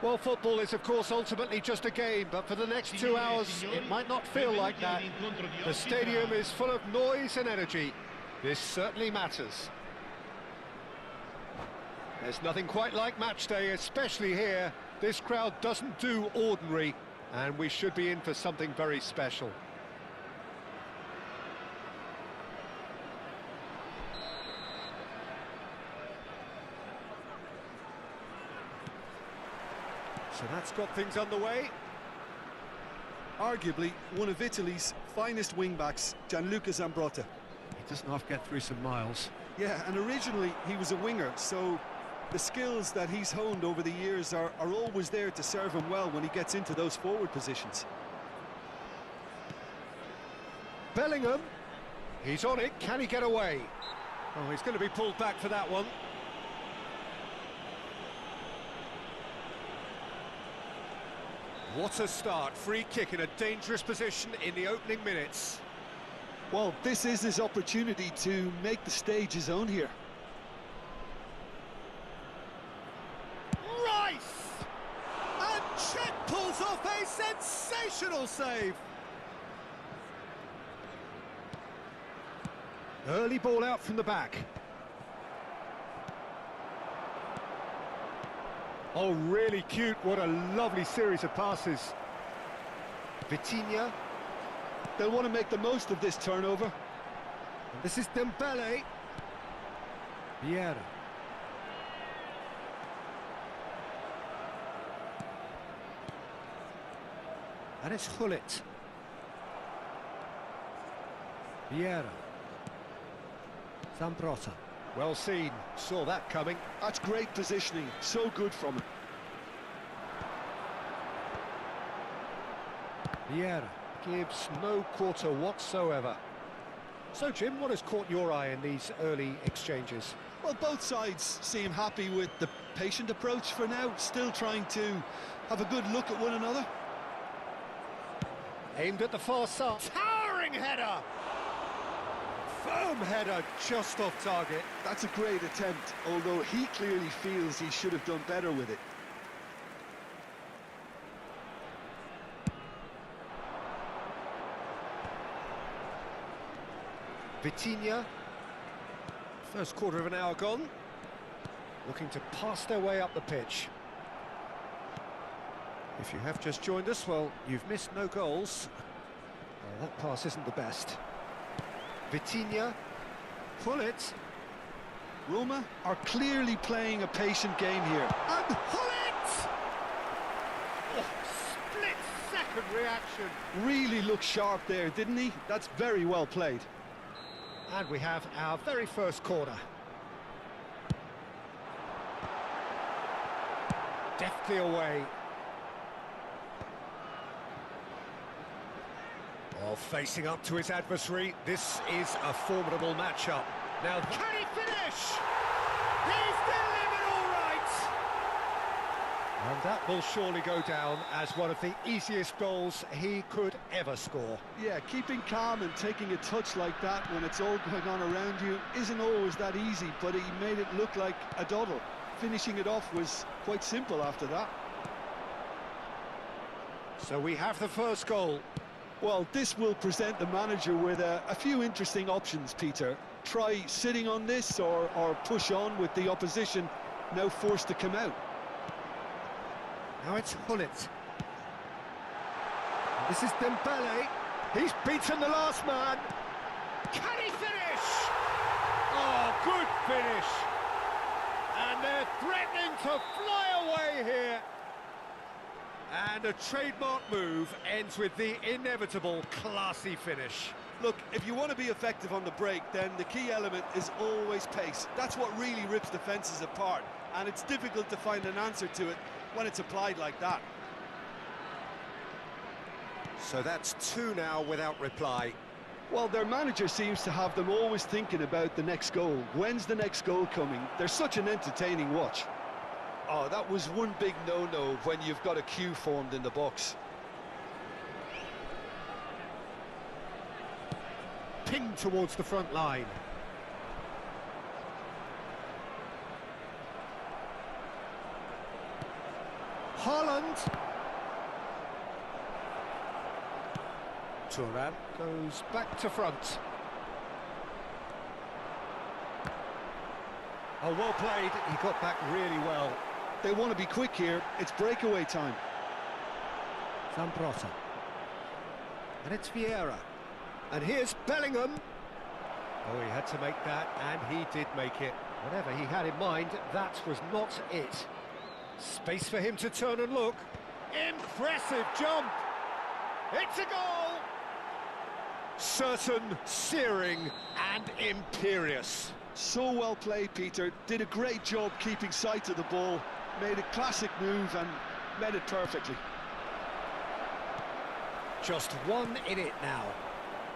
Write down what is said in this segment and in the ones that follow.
Well, football is, of course, ultimately just a game, but for the next 2 hours, it might not feel like that. The stadium is full of noise and energy. This certainly matters. There's nothing quite like match day, especially here. This crowd doesn't do ordinary, and we should be in for something very special. So that's got things underway. Arguably one of Italy's finest wing-backs, Gianluca Zambrotta. He doesn't half get through some miles. Yeah, and originally he was a winger, so the skills that he's honed over the years are always there to serve him well when he gets into those forward positions. Bellingham, he's on it, can he get away? Oh, he's going to be pulled back for that one. What a start, free kick in a dangerous position in the opening minutes. Well, this is his opportunity to make the stage his own here. Rice! And Chet pulls off a sensational save. Early ball out from the back. Oh, really cute. What a lovely series of passes. Vitinha. They'll want to make the most of this turnover. And this is Dembele. Vieira. And it's Hullet. Vieira. Zambrotta. Well seen, saw that coming. That's great positioning, so good from him. Vieira gives no quarter whatsoever. So, Jim, what has caught your eye in these early exchanges? Well, both sides seem happy with the patient approach for now, still trying to have a good look at one another. Aimed at the far side. Towering header! Firm header, just off target. That's a great attempt, although he clearly feels he should have done better with it. Vitinha. First quarter of an hour gone. Looking to pass their way up the pitch. If you have just joined us, well, you've missed no goals. Well, that pass isn't the best. Vitinha. Pull it. Roma are clearly playing a patient game here. And pull it! Oh, split-second reaction. Really looked sharp there, didn't he? That's very well played. And we have our very first corner. Deftly away. Oh, facing up to his adversary. This is a formidable matchup. Now, can he finish? He's delivered all right! And that will surely go down as one of the easiest goals he could ever score. Yeah, keeping calm and taking a touch like that when it's all going on around you isn't always that easy, but he made it look like a doddle. Finishing it off was quite simple after that. So we have the first goal. Well, this will present the manager with a few interesting options, Peter. Try sitting on this or push on with the opposition now forced to come out. Now it's Hullet. This is Dembele. He's beaten the last man. Can he finish? Oh, good finish. And they're threatening to fly away here. And a trademark move ends with the inevitable classy finish. Look, if you want to be effective on the break, then the key element is always pace. That's what really rips defences apart, and it's difficult to find an answer to it when it's applied like that. So that's two now without reply. Well, their manager seems to have them always thinking about the next goal. When's the next goal coming? They're such an entertaining watch. Oh, that was one big no-no when you've got a queue formed in the box. Pinged towards the front line. Haaland. Thuram goes back to front. Oh, well played. He got back really well. They want to be quick here. It's breakaway time. Zambrota. And it's Vieira. And here's Bellingham. Oh, he had to make that, and he did make it. Whatever he had in mind, that was not it. Space for him to turn and look. Impressive jump. It's a goal. Certain, searing, and imperious. So well played, Peter. Did a great job keeping sight of the ball. Made a classic move and made it perfectly. Just one in it now.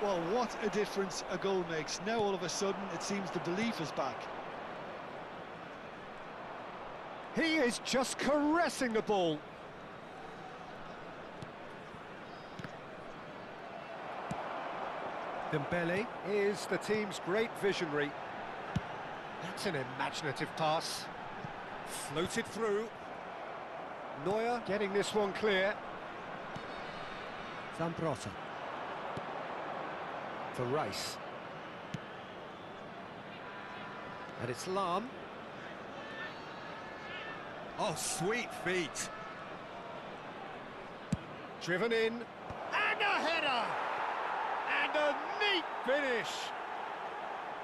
Well, what a difference a goal makes. Now all of a sudden it seems the belief is back. He is just caressing the ball. Dembele is the team's great visionary. That's an imaginative pass. Floated through. Neuer getting this one clear. Zambrota. For Rice. And it's Lahm. Oh, sweet feet. Driven in. And a header! And a neat finish.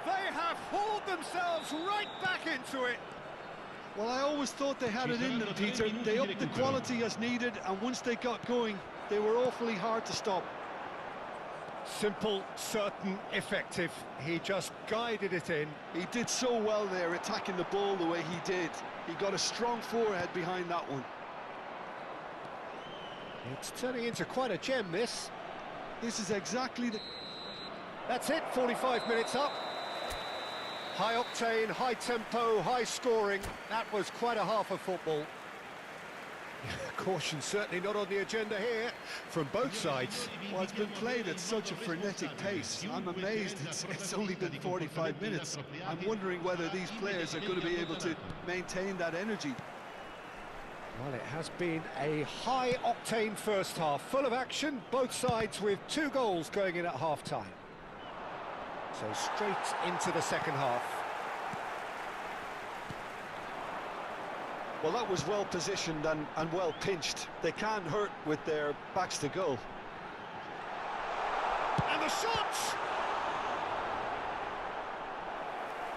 They have hauled themselves right back into it. Well, I always thought they had it in them, Peter. They upped the quality as needed, and once they got going, they were awfully hard to stop. Simple, certain, effective. He just guided it in. He did so well there, attacking the ball the way he did. He got a strong forehead behind that one. It's turning into quite a gem, this. This is exactly the... That's it, 45 minutes up. High octane, high tempo, high scoring. That was quite a half of football. Caution certainly not on the agenda here from both sides. Well, it's been played at such a frenetic pace. I'm amazed it's only been 45 minutes. I'm wondering whether these players are going to be able to maintain that energy. Well, it has been a high-octane first half, full of action, both sides with 2 goals going in at half-time. So straight into the second half. Well, that was well positioned and well pinched. They can't hurt with their backs to goal. And the shots!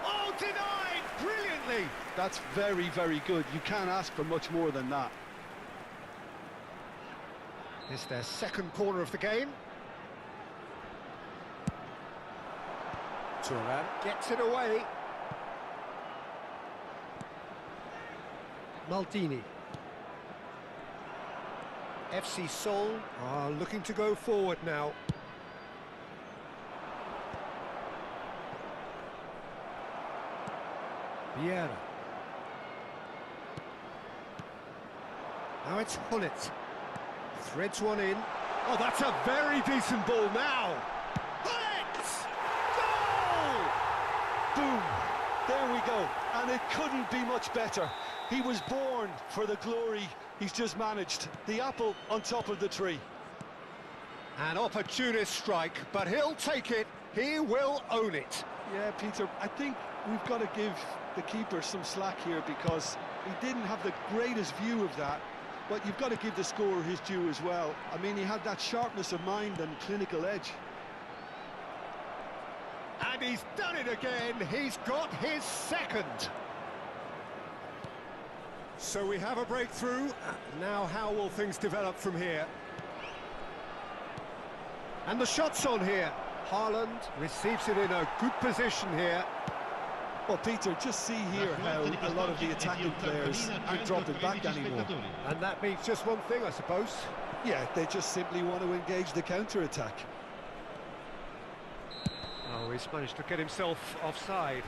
Oh, denied brilliantly! That's very, very good. You can't ask for much more than that. It's their second corner of the game. Turan gets it away. Maldini. FC Seoul are looking to go forward now. Vieira. Now it's Hullet. Threads one in. Oh, that's a very decent ball now. Hullet! Goal! Boom! There we go. And it couldn't be much better. He was born for the glory he's just managed. The apple on top of the tree. An opportunist strike, but he'll take it. He will own it. Yeah, Peter, I think we've got to give the keeper some slack here because he didn't have the greatest view of that. But you've got to give the scorer his due as well. I mean, he had that sharpness of mind and clinical edge. And he's done it again. He's got his second. So we have a breakthrough. Now how will things develop from here? And the shot's on here. Haaland receives it in a good position here. Well, Peter, just see here how a lot of the attacking players aren't dropping back anymore. And that means just one thing, I suppose. Yeah, they just simply want to engage the counter-attack. Oh, he's managed to get himself offside.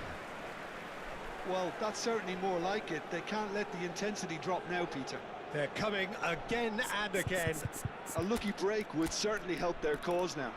Well, that's certainly more like it. They can't let the intensity drop now, Peter. They're coming again and again. A lucky break would certainly help their cause now.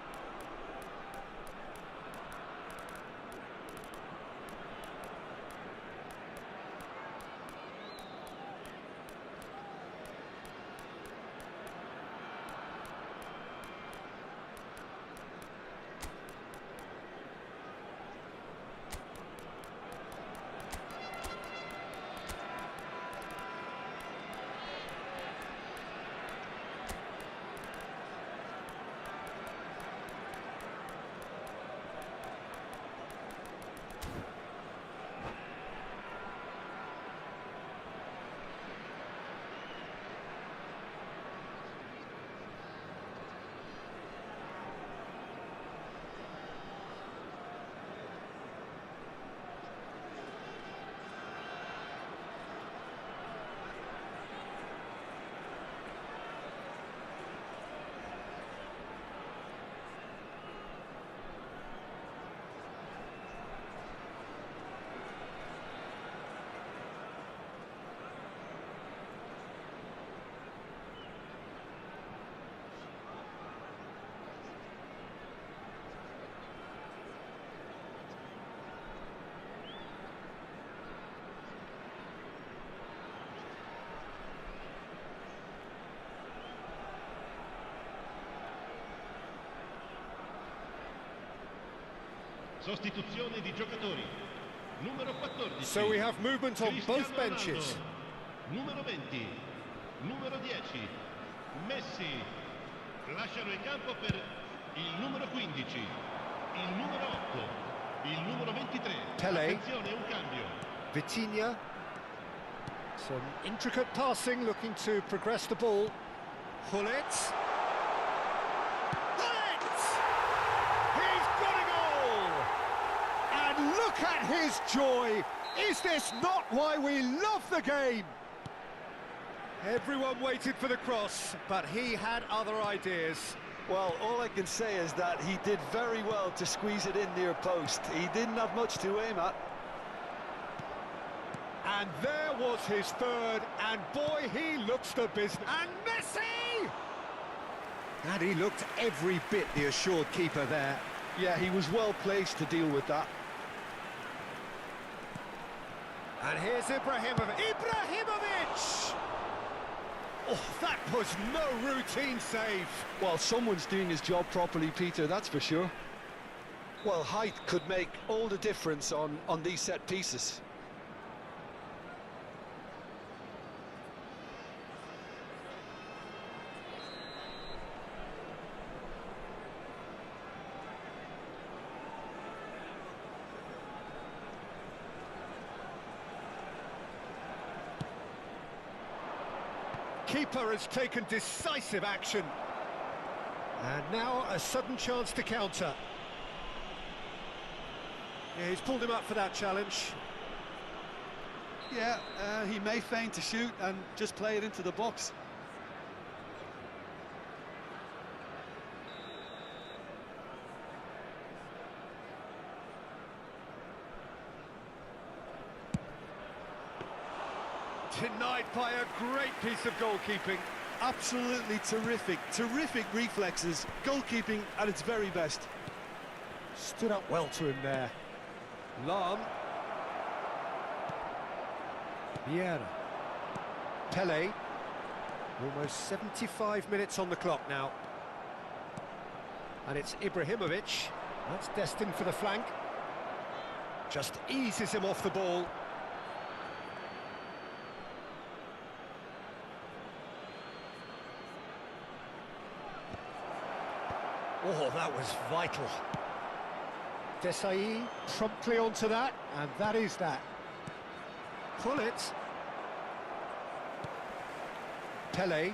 Sostituzione di giocatori. Numero 14. So we have movement on both benches. Numero 20. Numero 10. Messi. Lasciano il campo per il numero 15. Il numero 8. Il numero 23. Pele. Attenzione, un cambio. Vitinha. Some intricate passing, looking to progress the ball. Hullet. Look at his joy! Is this not why we love the game? Everyone waited for the cross, but he had other ideas. Well, all I can say is that he did very well to squeeze it in near post. He didn't have much to aim at. And there was his third, and boy, he looks the business. And Messi! And he looked every bit the assured keeper there. Yeah, he was well placed to deal with that. And here's Ibrahimovic. Ibrahimovic! Oh, that was no routine save. Well, someone's doing his job properly, Peter, that's for sure. Well, height could make all the difference on these set pieces. Keeper has taken decisive action. And now a sudden chance to counter. Yeah, he's pulled him up for that challenge. Yeah, he may feign to shoot and just play it into the box. Denied by a great piece of goalkeeping. Absolutely terrific, terrific reflexes. Goalkeeping at its very best. Stood up well to him there. Lam. Vieira. Pele. Almost 75 minutes on the clock now. And it's Ibrahimovic. That's destined for the flank. Just eases him off the ball. Oh, that was vital. Desai promptly onto that, and that is that. Pull it. Pele.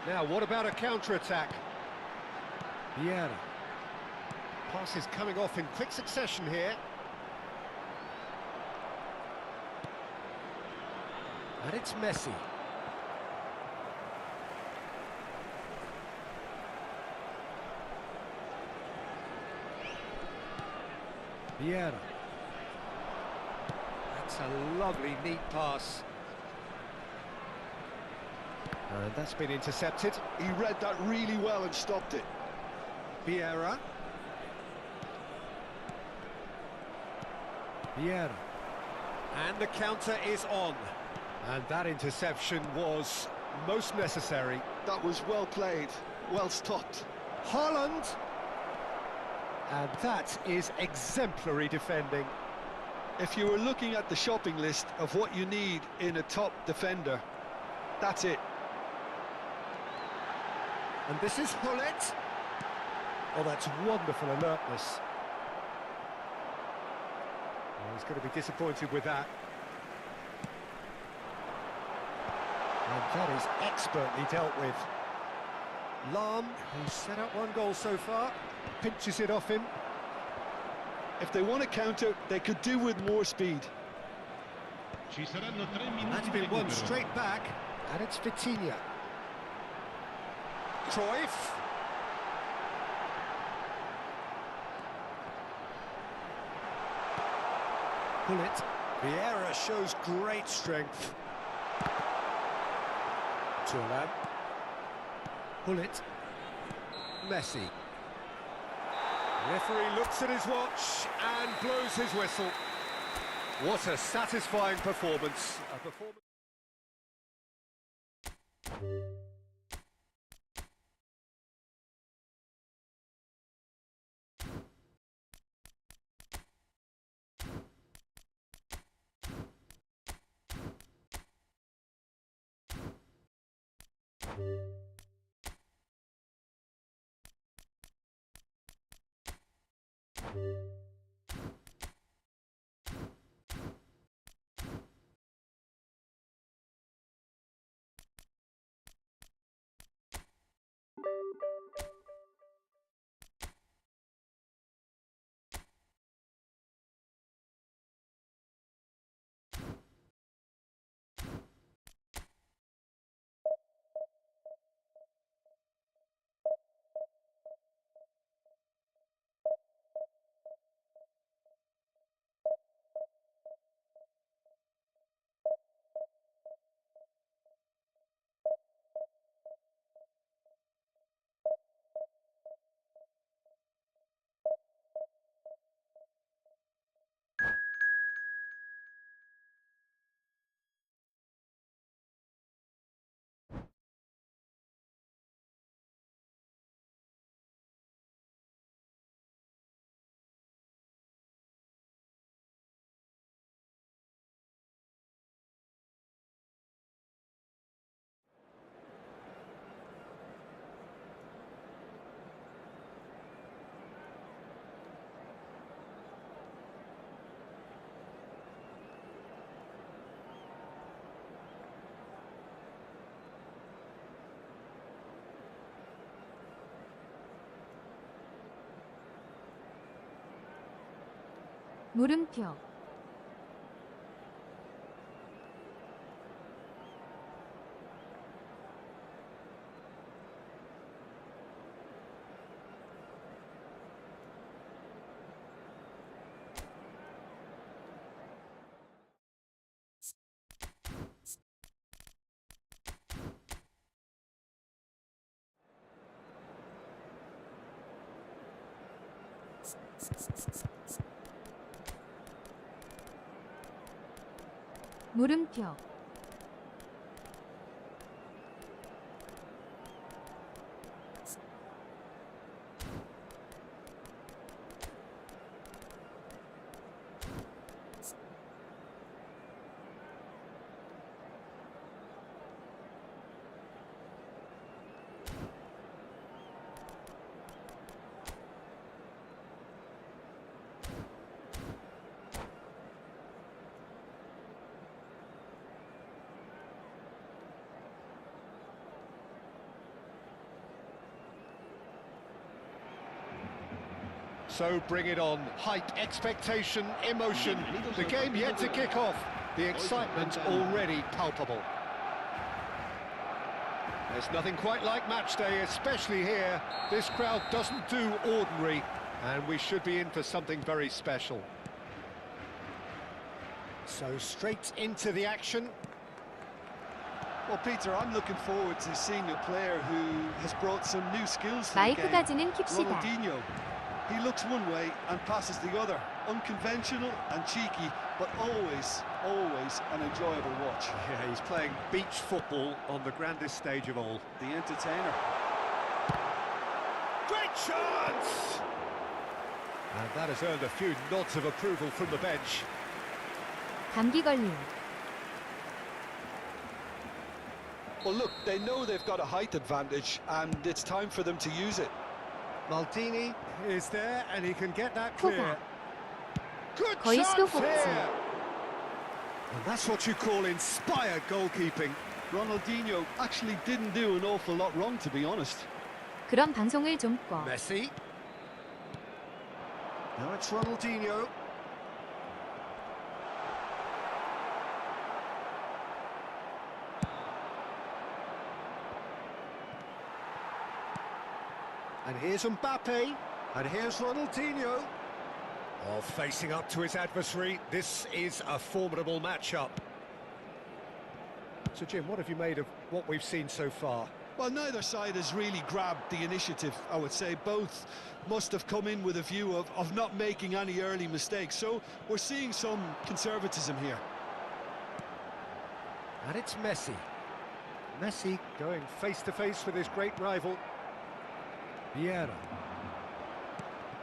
Now, what about a counter-attack? Vieira. Passes coming off in quick succession here. And it's Messi. Vieira. That's a lovely, neat pass. And that's been intercepted. He read that really well and stopped it. Vieira. Vieira. And the counter is on. And that interception was most necessary. That was well played, well stopped. Haaland. And that is exemplary defending. If you were looking at the shopping list of what you need in a top defender, that's it. And this is Hullet. Oh, that's wonderful alertness. Oh, he's going to be disappointed with that. And that is expertly dealt with. Lam, who's set up one goal so far, pinches it off him. If they want to counter, they could do with more speed. Ci saranno 3 minuti That's di been won recupero. straight back, and it's Vitinha. Cruyff. Hullet. Vieira shows great strength. Thuram. Hullet. Messi. Referee looks at his watch and blows his whistle. What a satisfying performance. A performance. 물음표. 물음표. So bring it on. Hype, expectation, emotion. The game yet to kick off. The excitement already palpable. There's nothing quite like match day, especially here. This crowd doesn't do ordinary, and we should be in for something very special. So straight into the action. Well, Peter, I'm looking forward to seeing a player who has brought some new skills to the game. 마이크까지는 킵시다. Ronaldinho. He looks one way and passes the other. Unconventional and cheeky, but always an enjoyable watch. Yeah, he's playing beach football on the grandest stage of all. The entertainer. Great chance! And that has earned a few nods of approval from the bench. 감기 걸림. Well, look, they know they've got a height advantage, and it's time for them to use it. Maldini is there, and he can get that clear. Good 거의 chance 수도꼭지. here! And that's what you call inspired goalkeeping. Ronaldinho actually didn't do an awful lot wrong, to be honest. 그런 방송을 좀 꺼. Messi. Now it's Ronaldinho. And here's Mbappe, and here's Ronaldinho. Oh, facing up to his adversary, this is a formidable matchup. So, Jim, what have you made of what we've seen so far? Well, neither side has really grabbed the initiative, I would say. Both must have come in with a view of not making any early mistakes. So we're seeing some conservatism here. And it's Messi. Messi going face-to-face with his great rival. Vieira.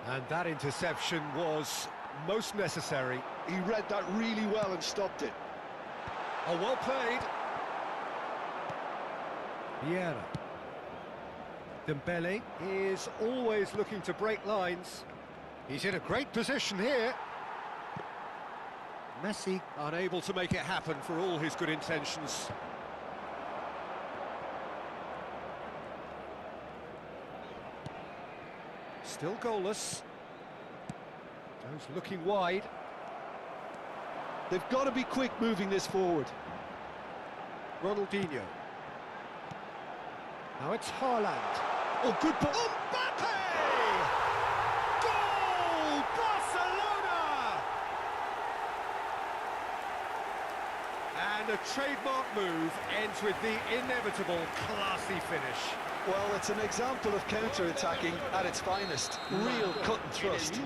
And that interception was most necessary. He read that really well and stopped it. Oh, well played. Vieira. Dembele is always looking to break lines. He's in a great position here. Messi unable to make it happen for all his good intentions. Still goalless. Goes looking wide. They've got to be quick moving this forward. Ronaldinho. Now it's Haaland. Oh, good ball. Mbappe! Goal! Barcelona! And a trademark move ends with the inevitable classy finish. Well, it's an example of counter-attacking at its finest. Real cut and thrust.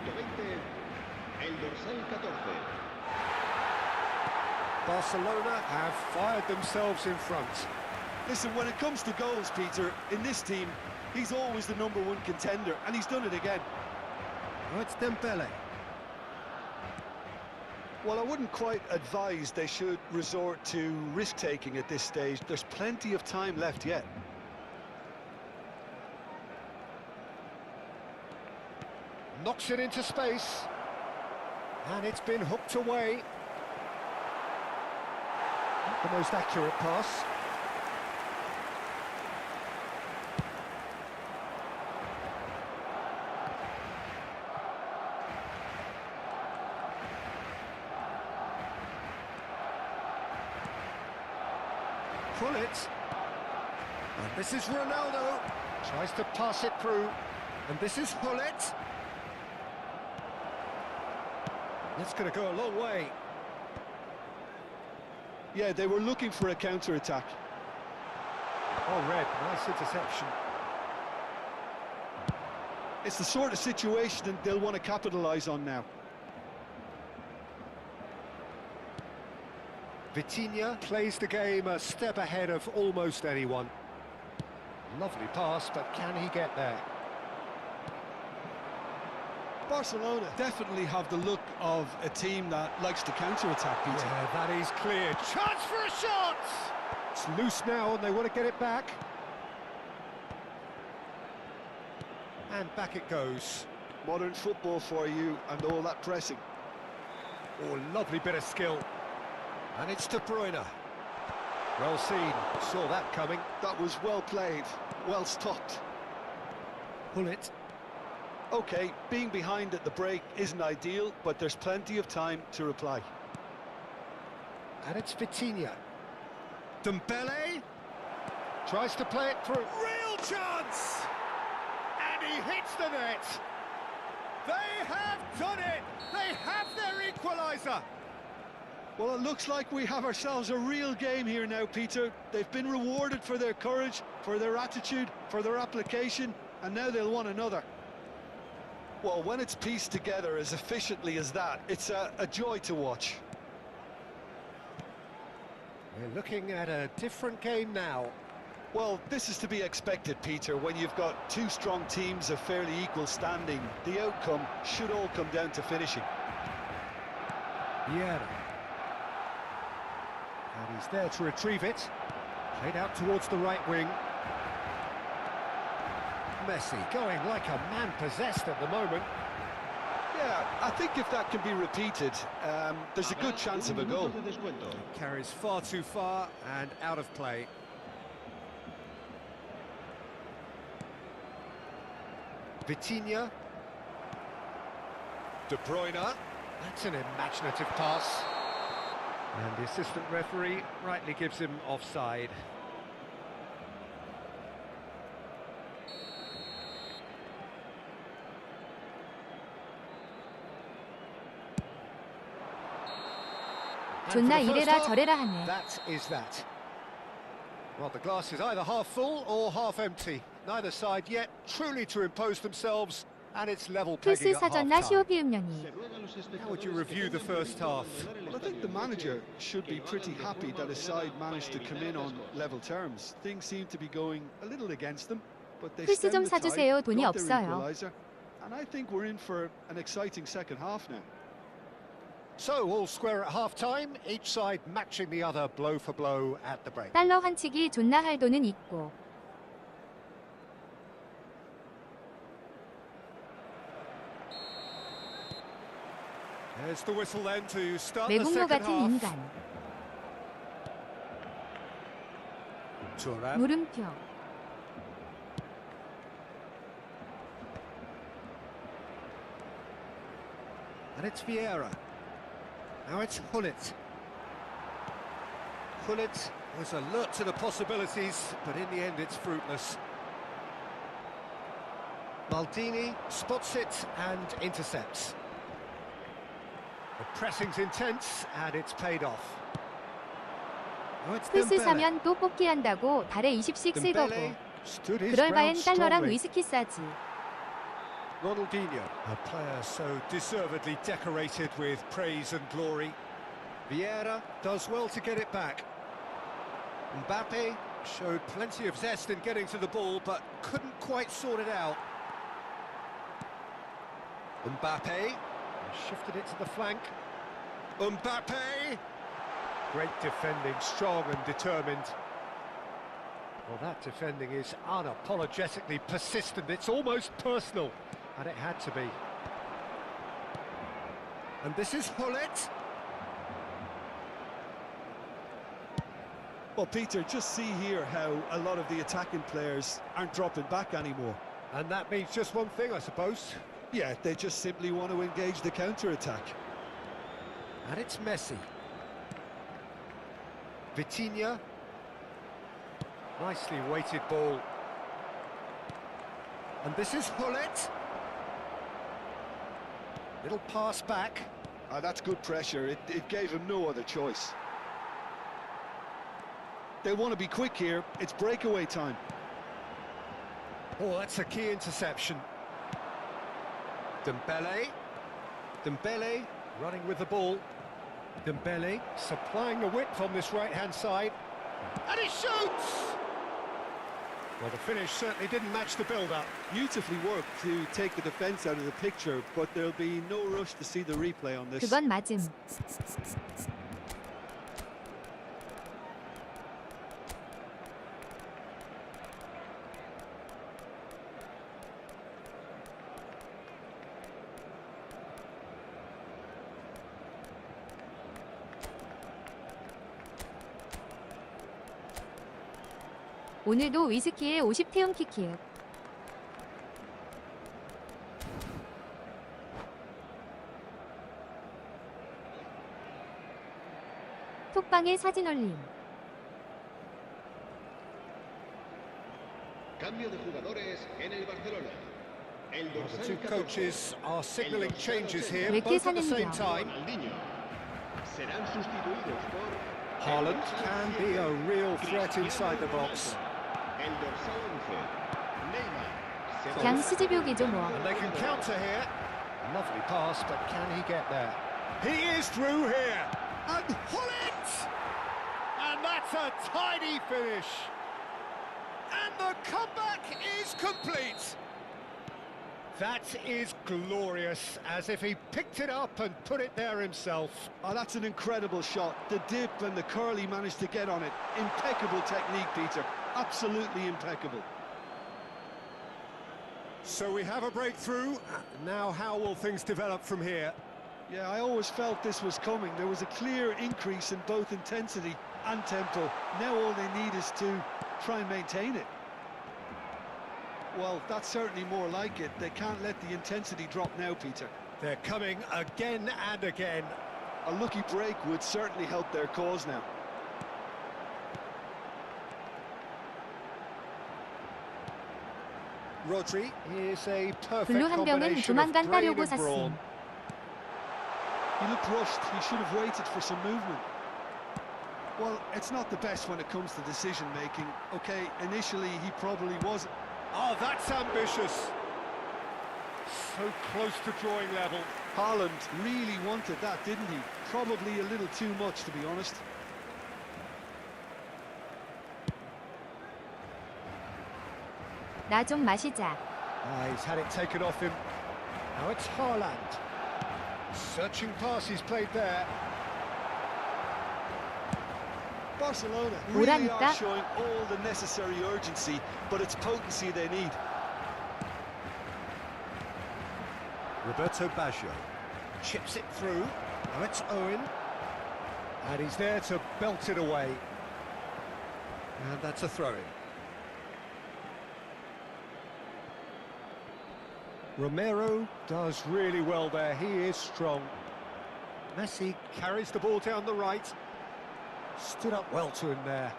Barcelona have fired themselves in front. Listen, when it comes to goals, Peter, in this team, he's always the #1 contender, and he's done it again. Oh, it's Dembele. Well, I wouldn't quite advise they should resort to risk-taking at this stage. There's plenty of time left yet. Knocks it into space. And it's been hooked away. Not the most accurate pass. Gullit. And this is Ronaldo. Tries to pass it through. And this is Gullit. That's going to go a long way. Yeah, they were looking for a counter-attack. Oh, Red, nice interception. It's the sort of situation that they'll want to capitalise on now. Vitinha plays the game a step ahead of almost anyone. Lovely pass, but can he get there? Barcelona definitely have the look of a team that likes to counter-attack, Peter. Yeah, that is clear. Chance for a shot! It's loose now and they want to get it back. And back it goes. Modern football for you and all that pressing. Oh, lovely bit of skill. And it's De Bruyne. Well seen, saw that coming. That was well played, well stopped. Gullit. OK, being behind at the break isn't ideal, but there's plenty of time to reply. And it's Vitinha. Dembele tries to play it through. Real chance! And he hits the net. They have done it! They have their equaliser! Well, it looks like we have ourselves a real game here now, Peter. They've been rewarded for their courage, for their attitude, for their application, and now they'll want another. Well, when it's pieced together as efficiently as that, it's a joy to watch. We're looking at a different game now. Well, this is to be expected, Peter. When you've got two strong teams of fairly equal standing, the outcome should all come down to finishing. Vieira. And he's there to retrieve it. Played out towards the right wing. Messi going like a man possessed at the moment. Yeah, I think if that can be repeated, there's a good chance of a goal. Carries far too far and out of play. Vitinha. De Bruyne. That's an imaginative pass. And the assistant referee rightly gives him offside. 존나 이래라 저래라 하네. That is that. Well, the glass is either half full or half empty. Neither side yet truly to impose themselves, and it's level pegging 플스 at 사전나 half-time. 시오피 음련이. How would you review the first half? Well, I think the manager should be pretty happy that his side managed to come in on level terms. Things seem to be going a little against them, but they 플스 좀 stemmed the tide, 사주세요. 돈이 got their 없어요. equaliser, and I think we're in for an exciting second half now. So, all square at half-time, each side matching the other blow for blow at the break. 달러 환치기 존나 할 돈은 있고. There's the whistle then to start the 매국노 second 같은 half. 인간. Thuram. 물음표. And it's Vieira. Now it's Gullit. Gullit was alert to the possibilities, but in the end it's fruitless. Maldini spots it and intercepts. The pressing's intense and it's paid off. Now it's 플스 Dembele. 사면 또 뽑기 한다고 달에 20씩 쓸 거고. Dembele stood his 그럴 바엔 ground 달러랑 strongly. 위스키 싸지. Ronaldinho, a player so deservedly decorated with praise and glory. Vieira does well to get it back. Mbappe showed plenty of zest in getting to the ball, but couldn't quite sort it out. Mbappe shifted it to the flank. Mbappe! Great defending, strong and determined. Well, that defending is unapologetically persistent. It's almost personal, and it had to be. And this is Gullit. Well, Peter, just see here how a lot of the attacking players aren't dropping back anymore. And that means just one thing, I suppose. Yeah, they just simply want to engage the counter-attack. And it's Messi. Vitinha. Nicely weighted ball. And this is Hullet. Little pass back. That's good pressure. It gave him no other choice. They want to be quick here. It's breakaway time. Oh, that's a key interception. Dembele. Dembele running with the ball. Dembele supplying the width on this right-hand side. And he shoots! Well, the finish certainly didn't match the build-up. Beautifully worked to take the defence out of the picture, but there'll be no rush to see the replay on this. 그건 맞음. 오늘도 위스키에 50 태운 키키읍. 톡방에 사진 올림. Cambio de jugadores en el Barcelona. El The dorsal two 14. coaches are signalling changes here, 왜 이렇게 both at the same 사는겨? time. Ronaldinho. Serán sustituidos por Haaland can be a real threat inside the box. el dorsal 11. Neymar. 그냥 수지벽이죠 뭐. And they can counter here. Lovely pass, but can he get there? He is through here. And Hullet! And that's a tidy finish. And the comeback is complete. That is glorious, as if he picked it up and put it there himself. Oh, that's an incredible shot. The dip and the curl he managed to get on it. Impeccable technique, Peter. Absolutely impeccable. So we have a breakthrough. Now how will things develop from here? Yeah, I always felt this was coming. There was a clear increase in both intensity and tempo. Now all they need is to try and maintain it. Well, that's certainly more like it. They can't let the intensity drop now, Peter. They're coming again and again. A lucky break would certainly help their cause now. Rodri is a perfect 블루 한 병은 combination of 조만간 brain 따려고 and brawn. 샀음. He looked rushed. He should have waited for some movement. Well, it's not the best when it comes to decision-making. OK, initially he probably wasn't. Oh, that's ambitious. So close to drawing level. Haaland really wanted that, didn't he? Probably a little too much, to be honest. 나 좀 마시자. He's had it taken off him. Now it's Haaland. Searching pass he's played there. Barcelona really 뭐라니까? are showing all the necessary urgency, but it's potency they need. Roberto Baggio chips it through. Now it's Owen. And he's there to belt it away. And that's a throw-in. Romero does really well there. He is strong. Messi carries the ball down the right. Stood up well to him there.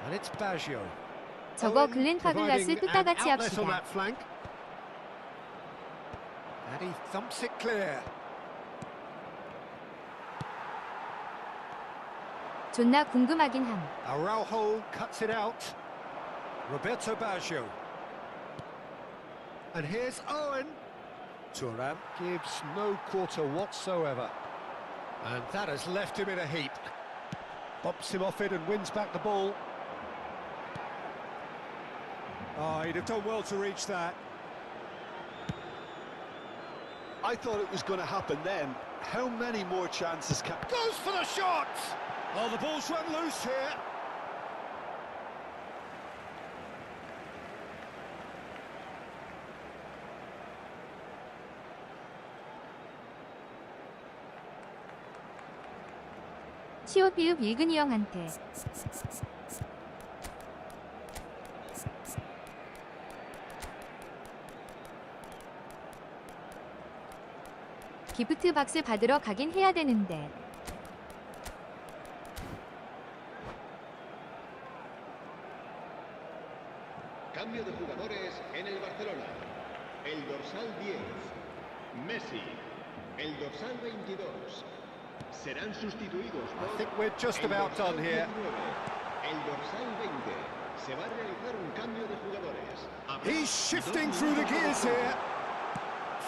And it's Baggio. 저거 Owen 글렌 파글라스 providing 뚝딱같이 an outlet on 합시다. that flank. And he thumps it clear. 존나 궁금하긴 함. Araujo cuts it out. Roberto Baggio. And here's Owen. Thuram gives no quarter whatsoever. And that has left him in a heap. Bumps him off it and wins back the ball. Oh, he'd have done well to reach that. I thought it was going to happen then. How many more chances can... Goes for the shot! Oh, the ball's run loose here. 시오피읍 일근이 형한테. 기프트 박스 받으러 가긴 해야 되는데. Cambio de jugadores en el Barcelona. El dorsal 10, Messi. El dorsal 22. Serán sustituidos por... I think we're just about done here. El dorsal 20. Se va a realizar un cambio de jugadores. He's shifting through the gears here.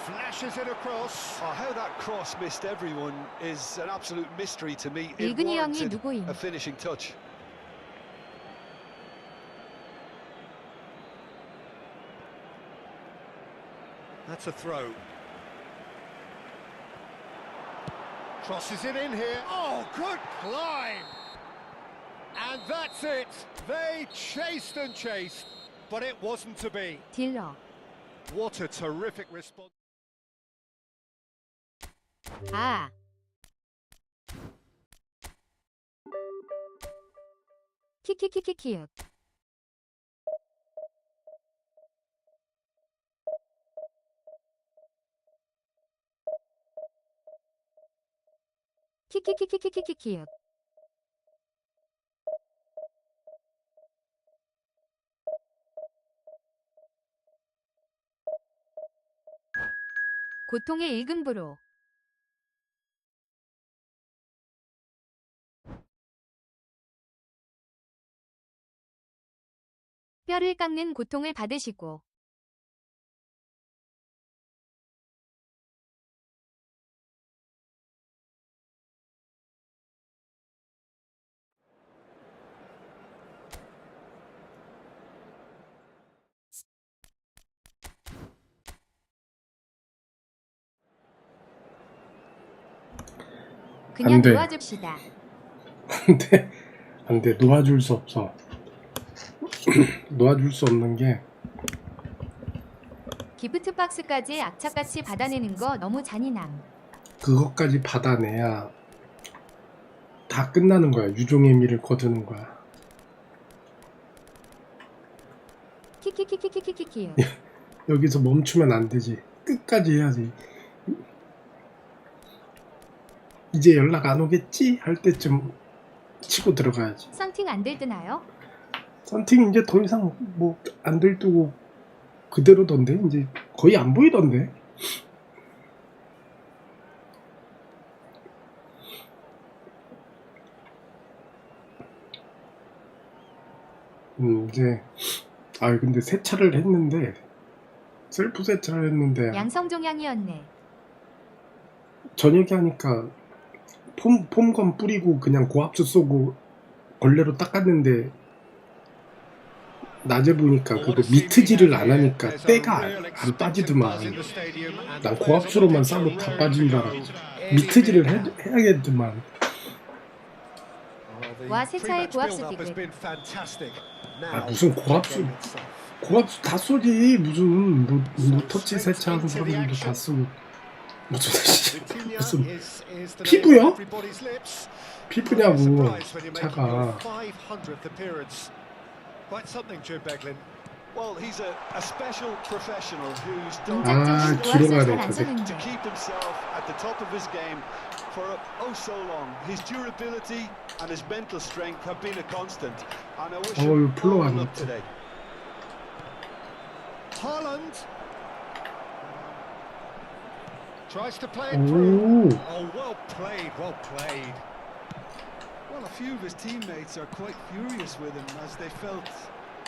Flashes it across. Oh, how that cross missed everyone is an absolute mystery to me. It 일근이 형이 warranted 누구임? a finishing touch. That's a throw. Crosses it in here. Oh, good climb. And that's it. They chased and chased, but it wasn't to be. 딜러. What a terrific response. 아. 키키키키키윽. 키키키키키키키윽. 고통의 1금부로. 뼈를 깎는 고통을 받으시고. 그냥 놓아줍시다. 안 돼. 놓아줄 수 없어. 놓아줄 수 없는 게 기프트 박스까지 악착같이 받아내는 거 너무 잔인함. 그것까지 받아내야 다 끝나는 거야. 유종의 미를 거두는 거야. 키키키키키키키키. 여기서 멈추면 안 되지. 끝까지 해야지. 이제 연락 안 오겠지? 할 때쯤 치고 들어가야지. 썬팅 안 들뜨나요? 썬팅 이제 더 이상 뭐 안 들뜨고 그대로던데? 이제 거의 안 보이던데? 이제 근데 세차를 했는데 셀프 세차를 했는데 양성종양이었네. 저녁에 하니까 폼건 뿌리고 그냥 고압수 쏘고 걸레로 닦았는데 낮에 보니까 그거 미트질을 안 하니까 때가 안 빠지더만. 난 고압수로만 싸고 다 빠진 줄 알았고 미트질을 해야겠더만. 와 세차의 고압수 띠글. 무슨 고압수 다 쏘지. 무슨 터치 세차하는 사람들도 다 쓰고 무슨 피부야? 피부냐고 차가. Well, he's a special professional who's done 뒤로 가야 돼. to keep himself at the top of his game for so long. His durability and his mental strength have been a constant. And I wish him all luck today. Haaland tries to play it through. Oh, well played, well played. Well, a few of his teammates are quite furious with him as they felt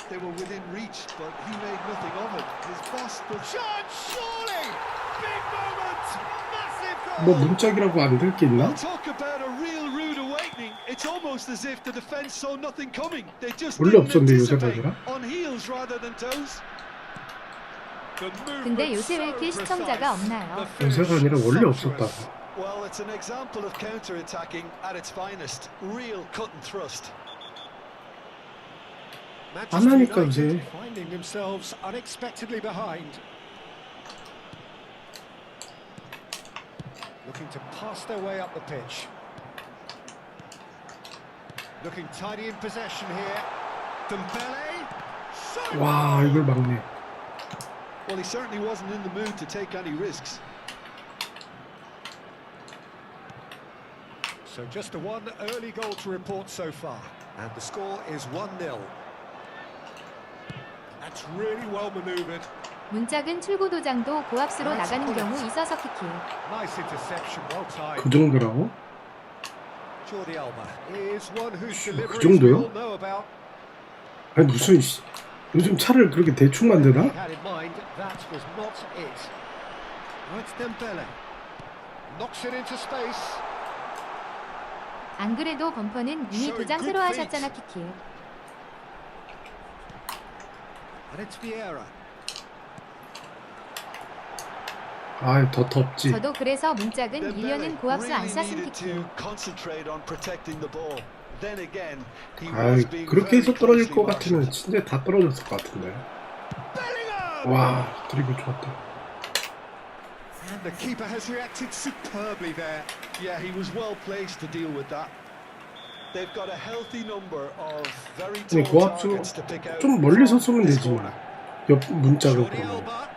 they were within reach, but he made nothing of it. His boss... Shot, surely! Big moment! Massive goal! 뭐 문짝이라고 안 될 게 있나? Talk about a real rude awakening. It's almost as if the defense saw nothing coming. They just 원래 didn't 없었는데 anticipate. 요새가 On heels rather than toes. 근데 요새 왜 이렇게 시청자가 없나요? 요새가 아니라 원래 없었다고. Well, it's an example of counter-attacking at its finest. Real cut and thrust. 안 하니까 이제. Finding themselves unexpectedly behind. Looking to pass their way up the pitch. Looking tidy in possession here. Dembele. 와, 이걸 막네. Well, he certainly wasn't in the mood to take any risks. So just the one early goal to report so far. And the score is 1-0. That's really well maneuvered. 문짝은 출구 도장도 고압수로 나가는 경우 있어서 키키. Nice interception, well timed. 그 정도라고? Jordi Alba is one whose 그 deliveries we 정도요? all know about. 아니 무슨 요즘 차를 그렇게 대충 만드나? He had in mind that was not it. Now it's Dembele. Knocks it into space. 안 그래도 범퍼는 이미 도장 새로 하셨잖아 키키. And it's Vieira. 아, 더 덥지. 저도 그래서 문짝은 1년은 고압수 안 쐈음 키키. 아, 그렇게 해서 떨어질 것 같으면 진짜 다 떨어졌을 것 같은데. 와, 드리블 좋았다. And the keeper has reacted superbly there. Yeah, he was well placed to deal with that. They've got a healthy number of very 근데 tall 고압수 targets to pick out. 좀 멀리서 쏘면 되지. 옆 문짝을 Jordi 보면. Alba.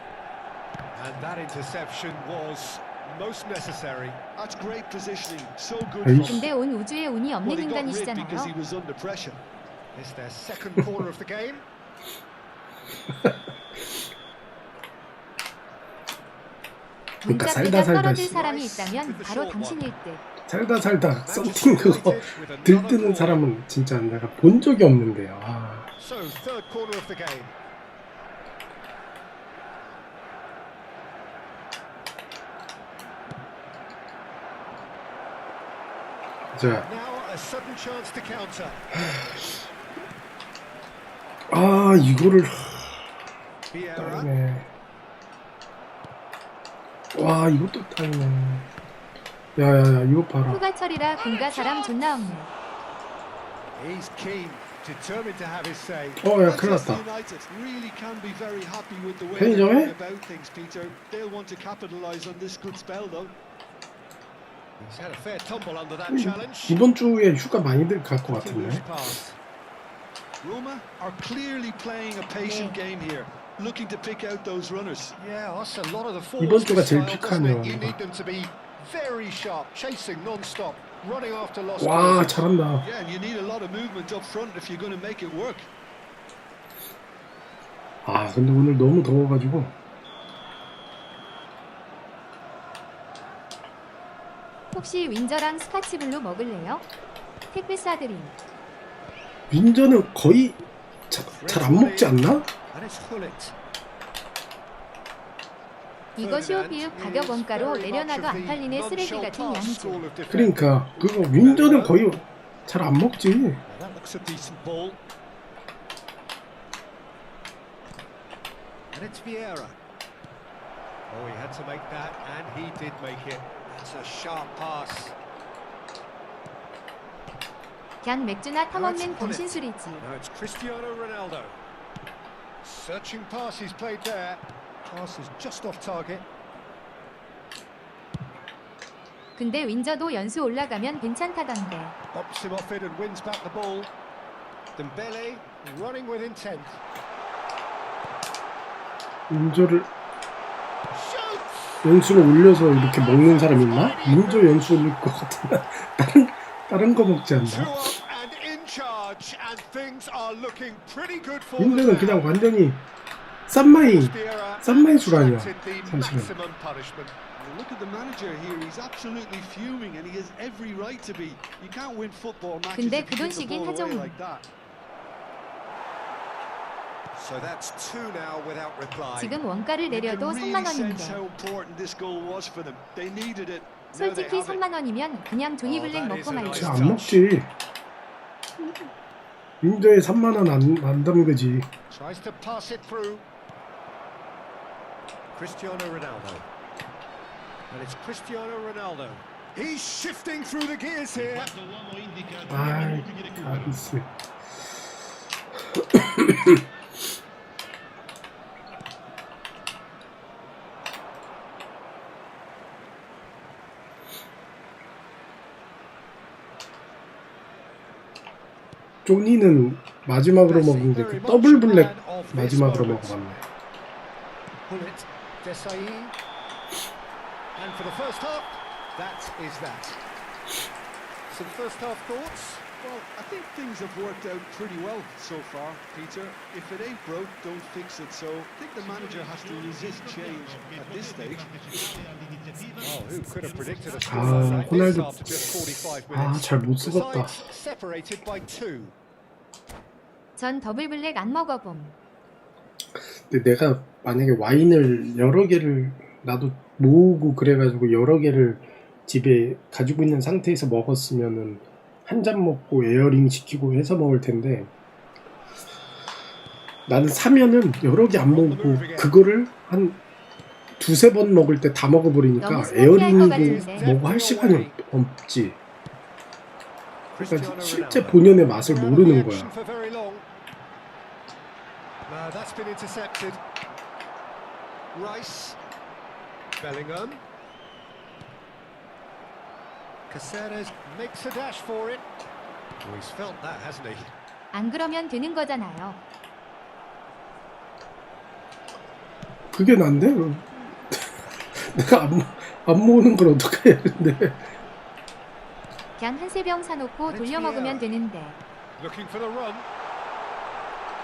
And that interception was most necessary. That's great positioning. So good. 에이. 근데 온 우주에 운이 없는 Well, he got rid because he 인간이시잖아요. was under pressure. It's their second corner of the game. 그러니까 문짝보다 살다 떨어질 사람이 있다면 바로 당신일 듯. 살다 썸띵 그거 들뜨는 사람은 진짜 내가 본 적이 없는데요. 아. So third corner of the game. 자, Now a sudden chance to counter. 아 이거를 Vieira. 따네. 와 이것도 타이네. 야야야 이거 봐라. 휴가철이라 군가 사람 존나 없네. He's keen, determined to have his say. 야 큰일 났다. United really can be very happy with the way 편의점에? they're going about things, Peter. They'll want to capitalize on this good spell, though. He's had a fair tumble under that challenge. 이번 주에 휴가 많이들 갈 것 같은데. Continuous pass. Roma are clearly playing a patient game here, looking to pick out those runners. Yeah, that's a lot of the 이번 forwards 주가 this 제일 style, doesn't it? 피크하네요. You need them to be very sharp, chasing non-stop, running after lost 와 balls. 잘한다. Yeah, and you need a lot of movement up front if you're going to make it work. 아 근데 오늘 너무 더워가지고. 혹시 윈저랑 스카치블루 먹을래요? 택배 싸드림. 윈저는 거의 잘 안 먹지 않나? And it's Hullet. 이거 쇼비읍 가격 원가로 내려놔도 안 팔리네 쓰레기 같은 양주. 그러니까 그거 윈저는 거의 잘 안 먹지. That looks a decent ball. And it's Vieira. Oh, he had to make that, and he did make it. That's a sharp pass. 그냥 맥주나 타먹는 병신술이지. Now it's Cristiano Ronaldo. Searching pass he's played there. Pass is just off target. 근데 윈저도 연수 올라가면 괜찮다던데. Bops him off it and wins back the ball. Dembele running with intent. 윈저를 Shoots! 연수를 올려서 이렇게 먹는 사람 있나? 윈저 연수 올릴 것 같은데 다른 거 먹지 않나? Two up and in charge, and things are looking pretty good for 윈저는 them 그냥 now. 완전히 쌈마이 Vieira 쌈마이술 아니야. attracted the 사실은. maximum punishment. And look at the manager here. He's absolutely fuming, and he has every right to be. You can't win football matches 근데 if 그 you 돈 give the 시긴 ball away 하정우. like that. So that's two now without reply. 지금 원가를 You 내려도 can 3만 really sense 원인데. how important this goal was for them. They needed it. Now they 솔직히 have it. 3만 원이면 그냥 조니블랙 that is 먹고 a 말지. 잘 안 먹지. 윈저에 3만 원 안 담그지. Tries to pass it through. Cristiano Ronaldo. And it's Cristiano Ronaldo. He's shifting through the gears here. Quando l'uomo indica 2 아이, minuti di recupero. 아비스. 쪼니는 마지막으로 먹은 게 그 더블 블랙 마지막으로 먹어봤네. Hullet, Desai. And for the first half, that is that. Some first half thoughts? Well, I think things have worked out pretty well so far, Peter. If it ain't broke, don't fix it. So I think the manager has to resist change at this stage. Oh, who could have predicted a 아, score like this 호날두. after just 45 아, minutes? 잘 못 쓰겠다. Sides separated by 2. 전 더블 블랙 안 먹어봄. 근데 내가 만약에 와인을 여러 개를 나도 모으고 그래가지고 여러 개를 집에 가지고 있는 상태에서 먹었으면은 한 잔 먹고 에어링 시키고 해서 먹을 텐데 나는 사면은 여러 개 안 먹고 그거를 한 두세 번 먹을 때 다 먹어버리니까 에어링이고 뭐고 할 시간이 없지. 그러니까 실제 본연의 맛을 모르는 거야. That's been intercepted. Rice, Bellingham. Caceres makes a dash for it. Oh, he's felt that, hasn't he? 안 그러면 되는 거잖아요. 그게 난데? 내가 안 모으는 걸 어떻게 해야 되는데? 그냥 한 세 병 사놓고 돌려 먹으면 되는데. Looking for the run.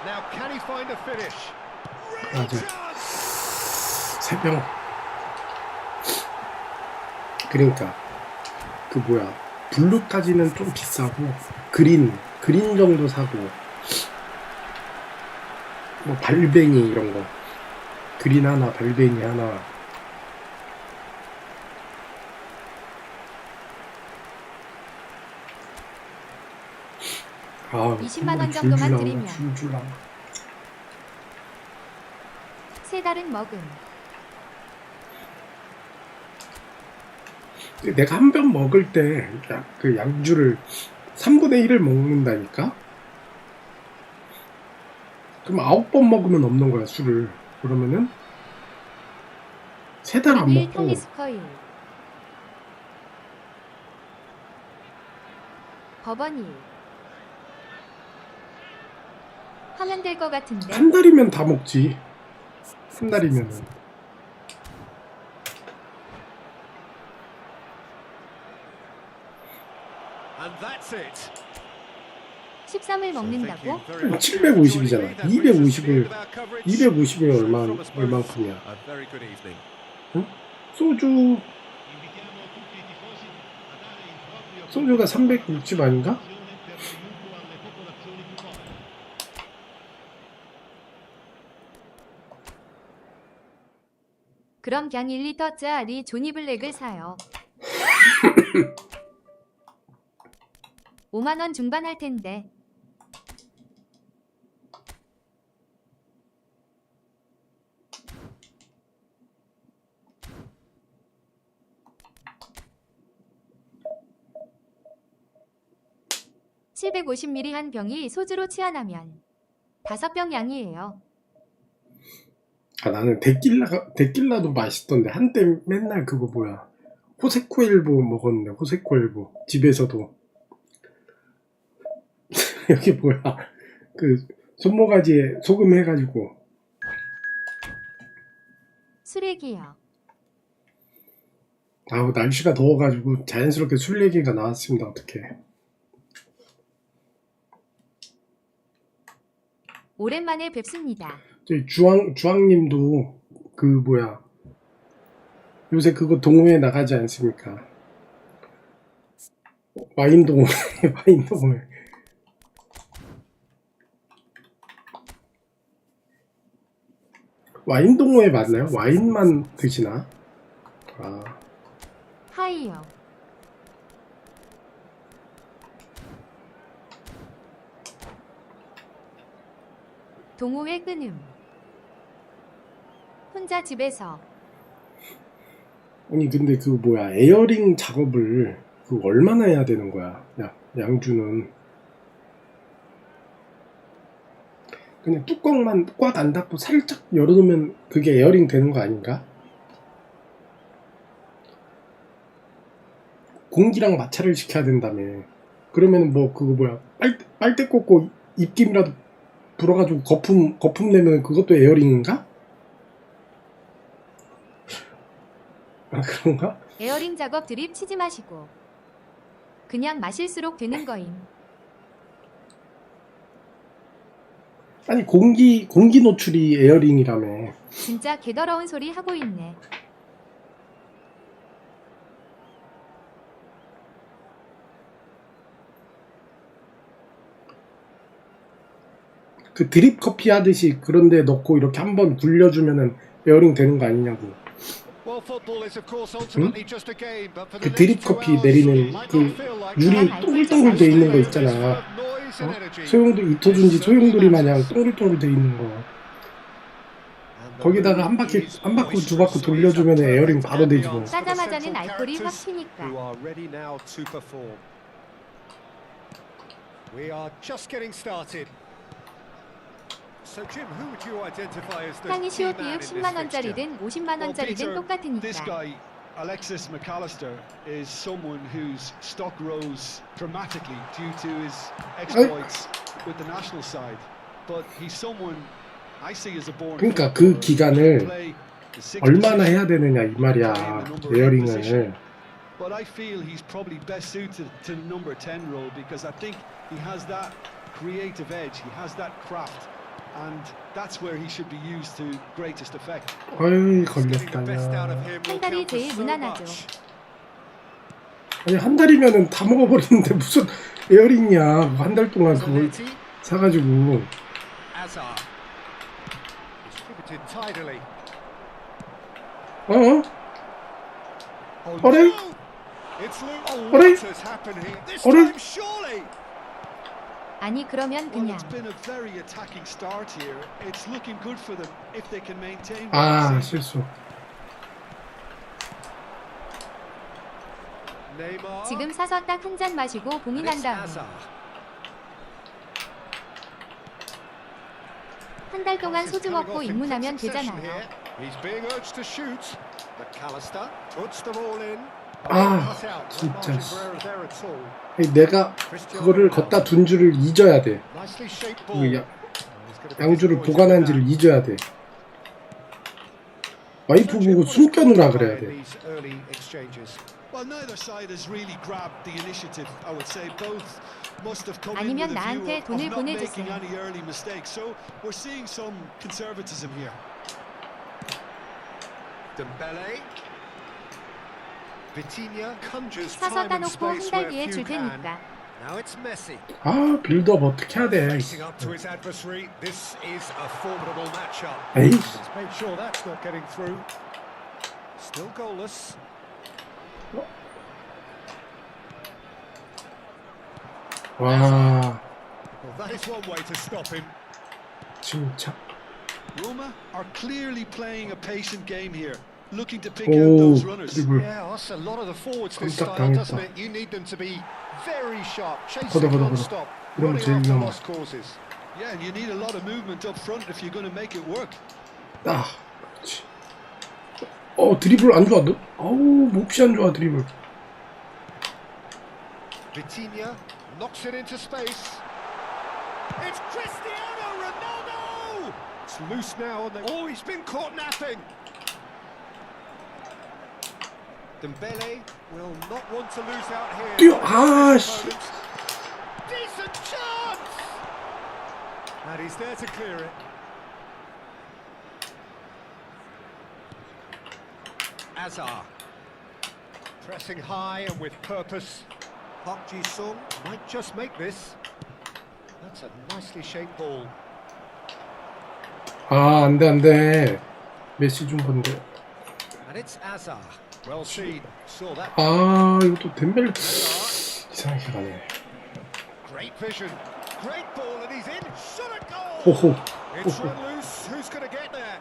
Now can he find a finish? 맞아. 세 병. 그러니까 그 뭐야 블루까지는 좀 비싸고 그린 정도 사고 뭐 발뱅이 이런 거 그린 하나 발뱅이 하나 아 20만 원 정도만 드리면 줄줄라. 세 달은 먹음. 내가 한 병 먹을 때 그 양주를 3분의 1을 먹는다니까? 그럼 9번 먹으면 없는 거야 술을. 그러면은 세 달 안 먹고 텔리스커일. 버버니. 하면 될 것 같은데. 한 달이면 다 먹지. 한 달이면은. And that's it. 13을 먹는다고? 750이잖아. 250을 얼만큼이야? 응? 소주가 360 아닌가? 그럼 그냥 1리터짜리 조니블랙을 사요. 5만 원 중반 할 텐데. (750ml) 한 병이 소주로 취하나면 5병 양이에요. 아, 나는 데킬라도 맛있던데 한때 맨날 그거 뭐야 호세코엘보 먹었는데 호세코엘보 집에서도 여기 뭐야 그 손모가지에 소금 해가지고 쓰레기요. 아우 날씨가 더워가지고 자연스럽게 술 얘기가 나왔습니다. 어떡해. 오랜만에 뵙습니다. 저희 주황님도 그 뭐야 요새 그거 동호회 나가지 않습니까? 와인 동호회 와인 동호회 와인 동호회 맞나요? 와인만 드시나? 아 하이요. 동호회 끊음. 혼자 집에서. 아니 근데 그 뭐야 에어링 작업을 그 얼마나 해야 되는 거야? 양주는 그냥 뚜껑만 꽉 안 닫고 살짝 열어놓으면 그게 에어링 되는 거 아닌가? 공기랑 마찰을 시켜야 된다며. 그러면 뭐 그거 뭐야 빨대 꽂고 입김이라도 불어가지고 거품 내면 그것도 에어링인가? 아 그런가? 에어링 작업 드립 치지 마시고 그냥 마실수록 되는 거임. 아니 공기 노출이 에어링이라며. 진짜 개더러운 소리 하고 있네. 그 드립 커피 하듯이 그런데 넣고 이렇게 한번 굴려주면은 에어링 되는 거 아니냐고. 응? 그 드립 커피 내리는 그 유리 동글동글 돼 있는 거 있잖아. 소용돌이 이토준지 소용돌이 마냥 동글동글 돼 있는 거. 거기다가 한 바퀴 두 바퀴 돌려주면 에어링 바로 되지 뭐. 싸자마자는 알코올이 확 튀니까. 향이 시오비육 10만원짜리든 50만원짜리든 똑같으니까. Alexis McAllister is someone whose stock rose dramatically due to his exploits with the national side. But he's someone I see as a born. 그러니까 그 기간을 얼마나 해야 되느냐 이 말이야. 에어링을. But I feel he's probably best suited to the number 10 role because I think he has that creative edge, he has that craft. And that's where he should be used to greatest effect. 어이 걸렸다냐. 한 달이 제일 무난하죠. 아니 한 달이면은 다 먹어버리는데 무슨 에어링이야. 한 달 동안 그걸 사가지고. 어래? 어래? 어래? 아니 그러면 그냥. 아 실수. 지금 사서 딱 한 잔 마시고 봉인한 다음에 한 달 동안 소주 먹고 입문하면 되잖아요. 아 진짜. 아니, 내가 그거를 걷다 둔 줄을 잊어야 돼. 그 양주를 보관한지를 잊어야 돼. 와이프 보고 숨겨놓으라 그래야 돼. 아니면 나한테 돈을 보내주세요. 사서 따놓고 한 달 뒤에 줄 테니까. 아 빌드업 어떻게 해야 돼. 에이. 와 진짜. Roma are clearly playing a patient game here, looking to pick out those runners. Yeah, that's a lot of the forwards this style, doesn't it? You need them to be very sharp, chasing non-stop, running after lost causes. Yeah, and you need a lot of movement up front if you're going to make it work. 아, 그렇지. 드리블 안 좋아. 몹시 안 좋아 드리블. Vitinha knocks it into space. It's Cristiano Ronaldo! It's loose now. Oh, he's been caught napping. Dembele will not want to lose out here. 뛰어. 아 씨. Decent chance! And he's there to clear it. Azar. Pressing high and with purpose. Park Ji-sung might just make this. That's a nicely shaped ball. 아 안돼. 메시 준 건데. And it's Azar. Well seen. Saw that. 아 이것도 덴벨레 이상하게 가네. Great vision. Great ball and he's in. Shot a goal. 호호. It's run loose. Who's going to get there?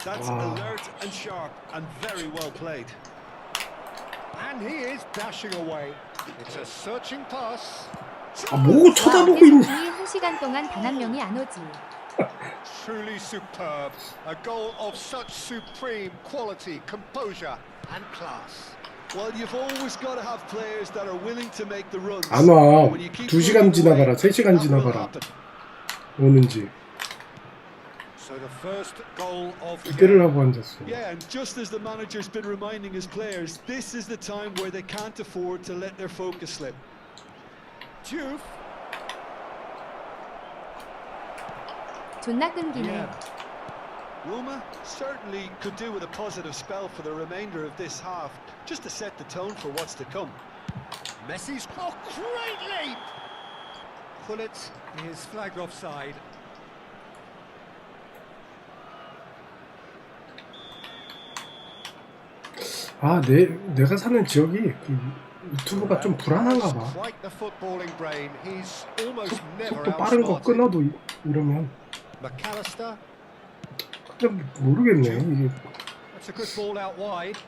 That's alert and sharp and very well played. And he is dashing away. It's a searching pass. 아 뭐고 쳐다보고 있네. 1시간 동안 단 한 명이 안 오지. Truly superb. A goal of such supreme quality, composure and class. Well, you've always got to have players that are willing to make the runs. 안 와. 2시간 지나가라. 3시간 지나가라. 오는지. So the first goal of the 기대를 하고 앉았어. Yeah, and just as the manager's been reminding his players, this is the time where they can't afford to let their focus slip. Diouf. 존나 끈기네. Roma certainly could do with a positive spell for the remainder of this half, just to set the tone for what's to come. Messi's great leap. Pullet is flagged offside. 아, 내가 사는 지역이 그 유튜브가 좀 불안한가 봐. 속도 빠른 거 끊어도 이러면 그냥 모르겠네 이게. That's a good ball out wide.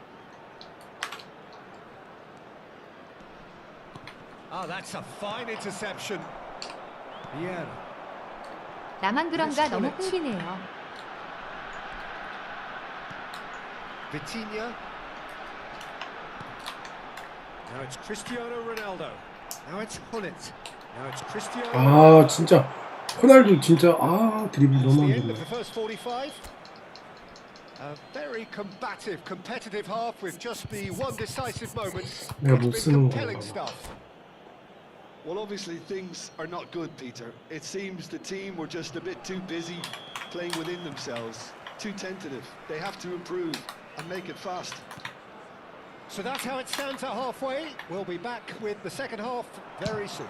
Ah, that's a fine interception. Yeah. 나만 그런가 너무 끈기네요. Vitinha. Now it's Cristiano Ronaldo. Now it's Hullet. Now it's Cristiano. 아 진짜 호날두 진짜 드리블 너무 안 The end 좋네. of the first 45. A very combative, competitive half with just the one decisive moment. 내가 못 It's 쓰는 been compelling 건가 봐. stuff. Well, obviously things are not good, Peter. It seems the team were just a bit too busy playing within themselves, too tentative. They have to improve and make it fast. So that's how it stands at halfway. We'll be back with the second half very soon.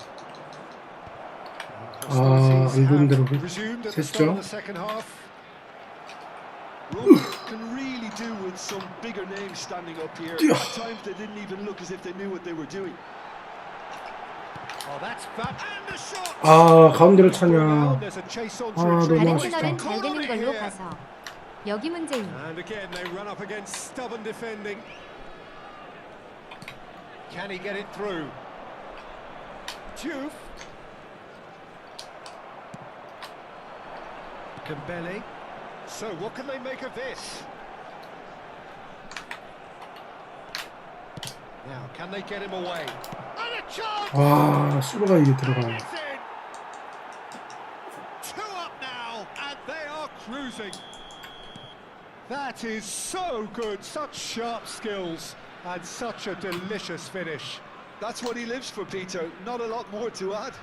안 좋은 데로 Resumed at the start of 됐죠? the second half. Roma can really do with some bigger names standing up here. Yeah. At times they didn't even look as if they knew what they were doing. Oh, that's bad. And the shot. 가운데로 차냐. There's a chase on 너무 다른 아쉽다. 채널은 잘 되는 걸로 봐서 여기 문제임. And again they run up against stubborn defending. Can he get it through? Diouf. Kambele. So what can they make of this? Now, can they get him away? And a chance! 와, 수로가 이게 들어가요. It's in. 2 up now, and they are cruising. That is so good, such sharp skills, and such a delicious finish. That's what he lives for, Peter. Not a lot more to add.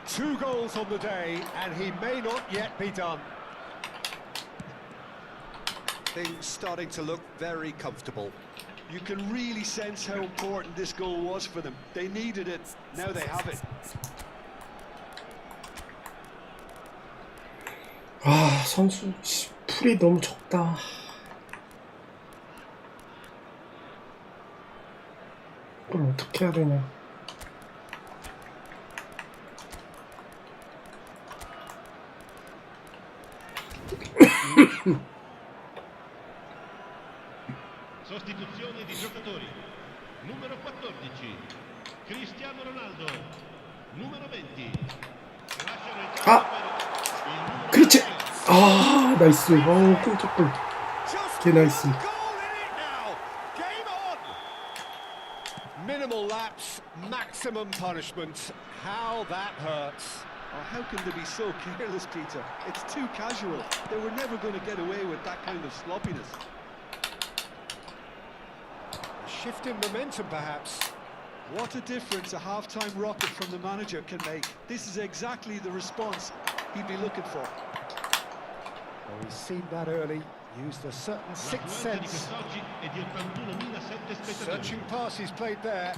2 goals on the day, and he may not yet be done. Things starting to look very comfortable. You can really sense how important this goal was for them. They needed it, now they have it. 선수 풀이 너무 적다. 그걸 어떻게 해야 되냐. Sostituzione di giocatori. Numero 14 Cristiano Ronaldo. Numero 20 lasciano il campo per il numero 그렇지. 나이스. 깜짝골. 개 나이스. Minimal lapse, maximum punishment. How that hurts. Oh, how can they be so careless, Peter? It's too casual. They were never going to get away with that kind of sloppiness. A shift in momentum, perhaps. What a difference a half-time rocket from the manager can make. This is exactly the response he'd be looking for. Well, he's seen that early. Used a certain sixth sense. Searching pass he's played there.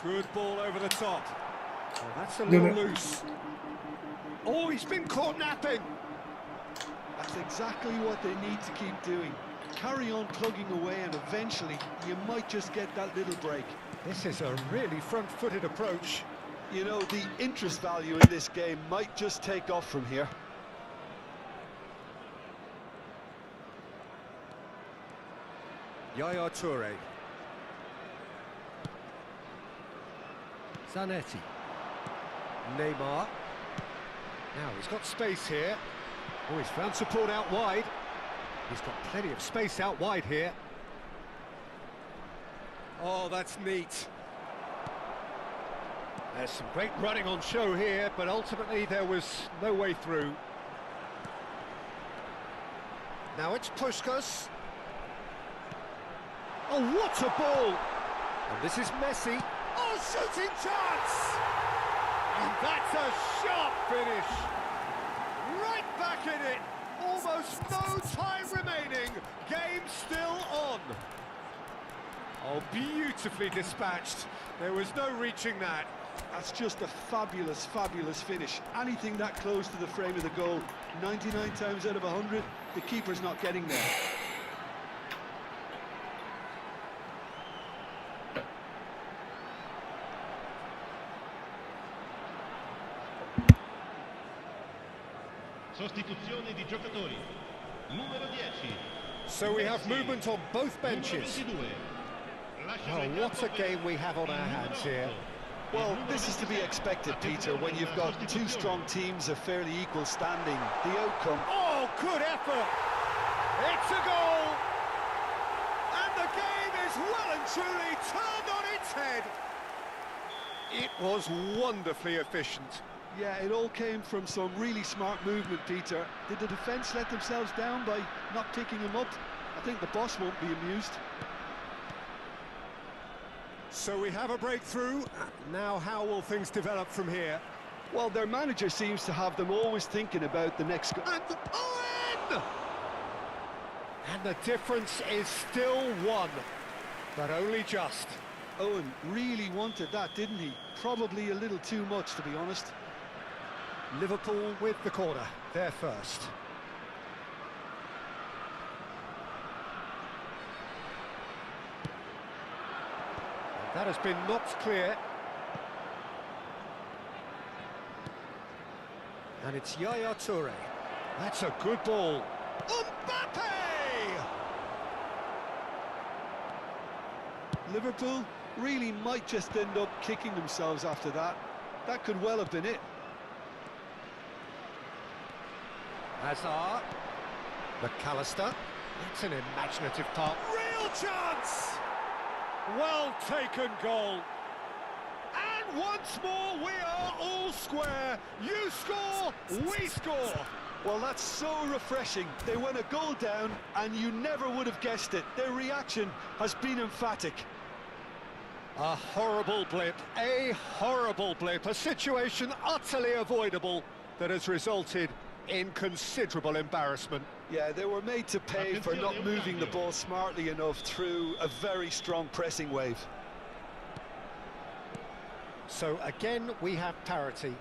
Good ball over the top. Well, that's a little loose. Oh, he's been caught napping. That's exactly what they need to keep doing. Carry on plugging away and eventually you might just get that little break. This is a really front-footed approach. You know, the interest value in this game might just take off from here. Yaya Toure. Zanetti. Neymar. Now he's got space here. Oh, he's found support out wide. He's got plenty of space out wide here. Oh, that's neat. There's some great running on show here, but ultimately there was no way through. Now it's Puskas. Oh, what a ball! And this is Messi. Oh, shooting chance! And That's a sharp finish. Right back in it. Almost no time remaining. Game still on. Oh, beautifully dispatched. There was no reaching that. That's just a fabulous, fabulous finish. Anything that close to the frame of the goal, 99 times out of 100, the keeper's not getting there. Sostituzione di giocatori. Numero 10. So we have movement on both benches. Oh, what a game we have on our hands here. Well, this is to be expected, Peter, when you've got two strong teams of fairly equal standing. The outcome... Oh, good effort! It's a goal! And the game is well and truly turned on its head. It was wonderfully efficient. Yeah, it all came from some really smart movement, Peter. Did the defence let themselves down by not picking him up? I think the boss won't be amused. So we have a breakthrough. Now how will things develop from here? Well, their manager seems to have them always thinking about the next goal. And Owen! And the difference is still one, but only just. Owen really wanted that, didn't he? Probably a little too much, to be honest. Liverpool with the corner, they're first. That has been knocked clear. And it's Yaya Toure. That's a good ball. Mbappe! Liverpool really might just end up kicking themselves after that. That could well have been it. Hazard. McAllister. That's an imaginative pass. Real chance! Well taken goal. And once more we are all square. You score, we score. Well, that's so refreshing. They went a goal down and you never would have guessed it. Their reaction has been emphatic. A horrible blip, a situation utterly avoidable that has resulted in considerable embarrassment. Yeah, they were made to pay for not moving the ball smartly enough through a very strong pressing wave. So again, we have parity.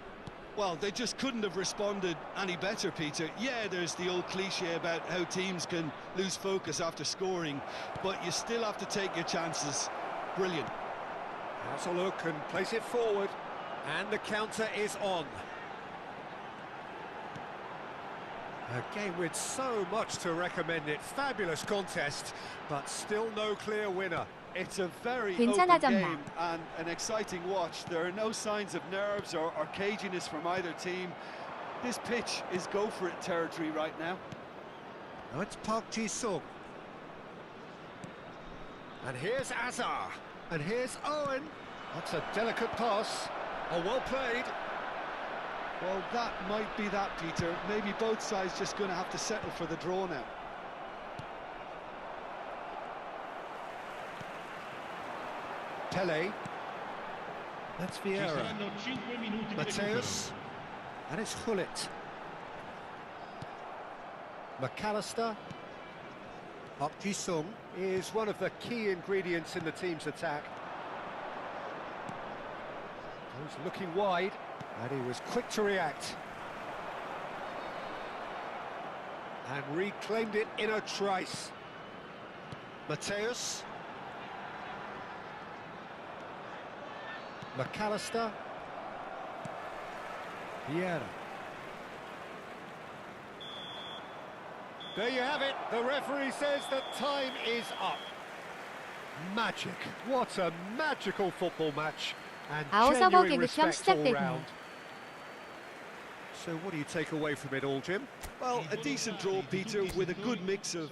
Well, they just couldn't have responded any better, Peter. Yeah, there's the old cliche about how teams can lose focus after scoring, but you still have to take your chances. Brilliant. Has a look and place it forward, and the counter is on. A game with so much to recommend it. Fabulous contest, but still no clear winner. It's a very open game and an exciting watch. There are no signs of nerves or caginess from either team. This pitch is go-for-it territory right now. Now it's Park Ji-sung. And here's Azar. And here's Owen. That's a delicate pass. Oh, well played. Well, that might be that, Peter. Maybe both sides just going to have to settle for the draw now. Pele. That's Vieira. Mateus. And it's Hullet. McAllister. Park Ji-sung is one of the key ingredients in the team's attack. He's looking wide, and he was quick to react. And reclaimed it in a trice. Mateus. McAllister. Vieira. There you have it. The referee says that time is up. Magic. What a magical football match. And genuine respect all round. So what do you take away from it all, Jim? Well, a decent draw, Peter, with a good mix of...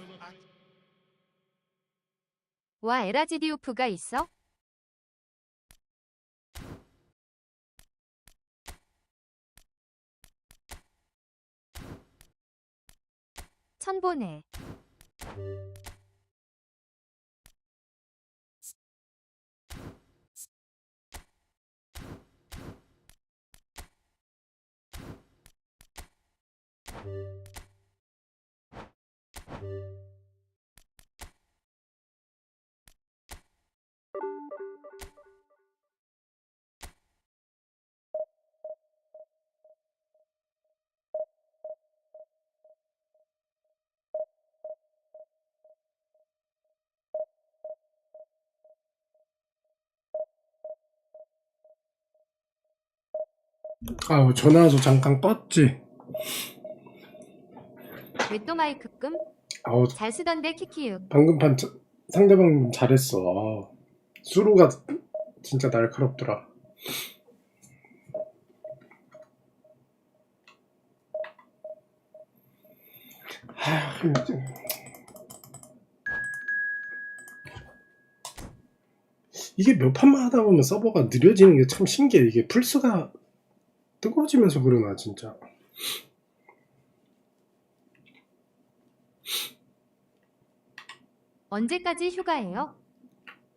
와, 에라지디우프가 있어? 천보네. 아우, 전화 와서 잠깐 껐지. 왜 또 마이크끔? 아우, 잘 쓰던데 키키육. 방금 상대방 잘했어. 아, 수루가 진짜 날카롭더라. 이게 몇 판만 하다 보면 서버가 느려지는 게 참 신기해. 이게 플스가 뜨거워지면서 그러나 진짜. 언제까지 휴가예요?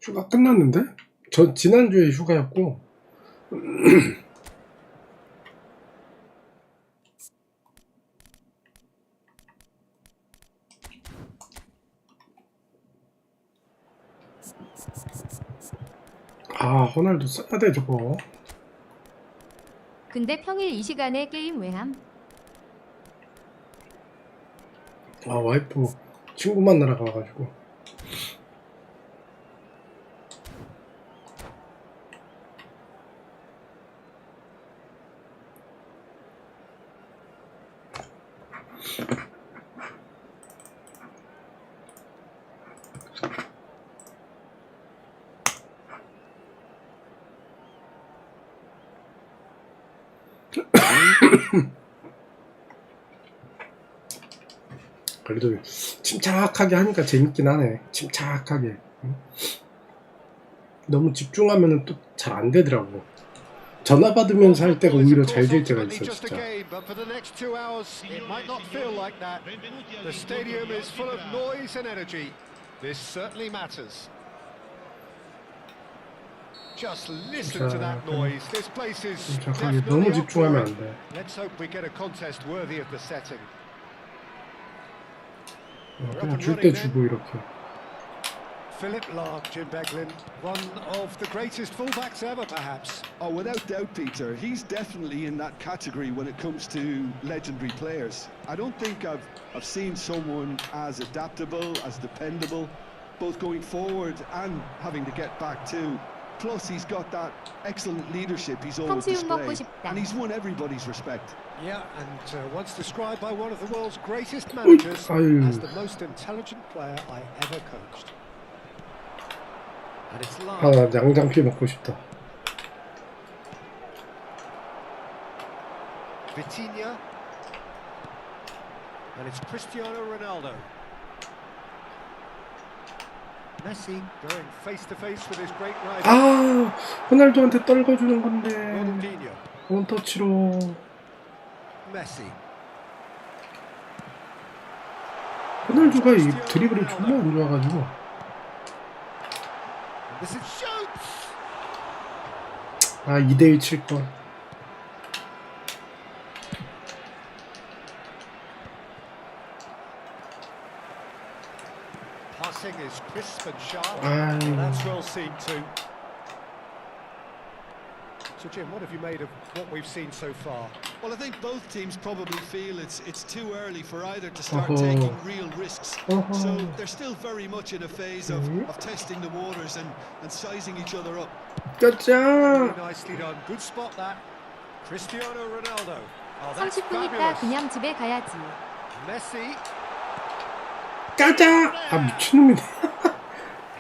휴가 끝났는데? 저 지난주에 휴가였고. 아, 호날두 써야 돼 저거. 근데 평일 이 시간에 게임 왜 함? 아, 와이프 친구 만나러 가가지고. 그래도 침착하게 하니까 재밌긴 하네. 침착하게. 응? 너무 집중하면 또 잘 안 되더라고. 전화 받으면서 할 때가 오히려 잘 될 때가 있어 진짜. 침착하게 너무 집중하면 안 돼. 그냥 줄 때 주고 이렇게. Philip Lahm, Jim Beglin, one of the greatest fullbacks ever, perhaps. Oh, without doubt, Peter. He's definitely in that category when it comes to legendary players. I don't think I've seen someone as adaptable, as dependable, both going forward and having to get back too. Plus, he's got that excellent leadership he's always displayed, and he's won everybody's respect. Yeah, and once described by one of the world's greatest managers as the most intelligent player I ever coached. And it's 아, 나 양장피 먹고 싶다. Vitinha, and it's Cristiano Ronaldo. Messi going face to face with his great rival. 아, 호날두한테 떨궈주는 건데. Ronaldinho. 원터치로. Messi. 호날두가 이 드리블이 정말 안 좋아가지고. This is shoots. 아, 2대1 칠걸. Passing is crisp and sharp. 아유. That's well seen too. So Jim, what have you made of what we've seen so far? Well, I think both teams probably feel it's too early for either to start taking real risks. So they're still very much in a phase of testing the waters and sizing each other up. 짜짜. Very nicely done. Good spot that. Cristiano Ronaldo. Oh, that's 30분 있다 fabulous. 그냥 집에 가야지. Messi. 짜자. 아, 미친놈이네.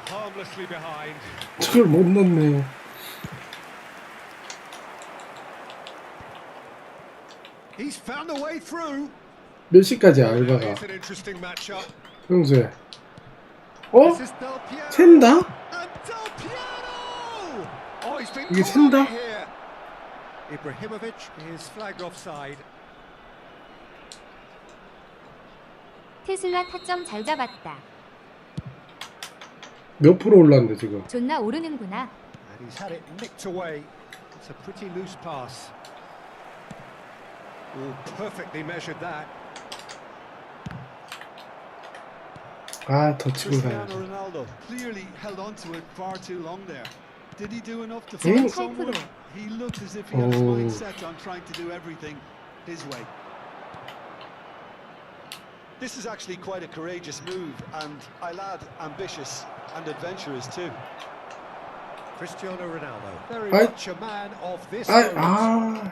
Harmlessly behind. 저걸 못 넣네. He's found a way through. 몇 시까지야 알바가? It's an interesting matchup. 형수야. 어? This is Del Piero. 샌다? And Del Piero. Oh, he's been 이게 caught 샌다? here. Ibrahimovic is flagged offside. 테슬라 타점 잘 잡았다. 몇 프로 올랐는데 지금? 존나 오르는구나. And he's had it nicked away. It's a pretty loose pass. Oh, perfectly measured that. 아, 더 치고 Cristiano 가야지. Ronaldo clearly held on to it far too long there. Did he do enough to 응? find someone? He looked as if he had his 오. mind set on trying to do everything his way. This is actually quite a courageous move, and I'll add ambitious and adventurous too. Cristiano Ronaldo, very 아이. much a man of this 아, moment. 아.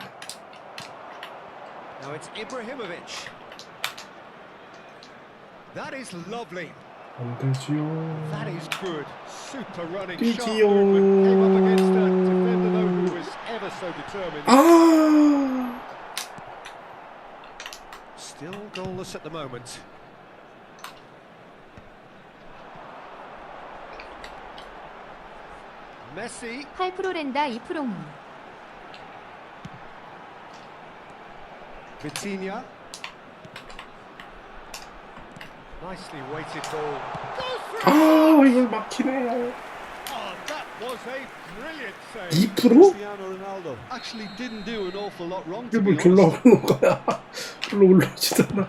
Now it's Ibrahimovic. That is lovely. 안 되지요. That is good. Super running, sharp 뛰지요. movement. Came up against a defender though who was ever so determined. 아. Still goalless at the moment. Messi. 8% 랜다 2%무. Vitinha. Nicely weighted ball. 아, 이걸 막히네. Oh, that was a brilliant save. 2%? Cristiano Ronaldo actually didn't do an awful lot wrong, to 이게 be 뭐 졸라 honest. 오르는 거야. 별로 올라오지도 않아.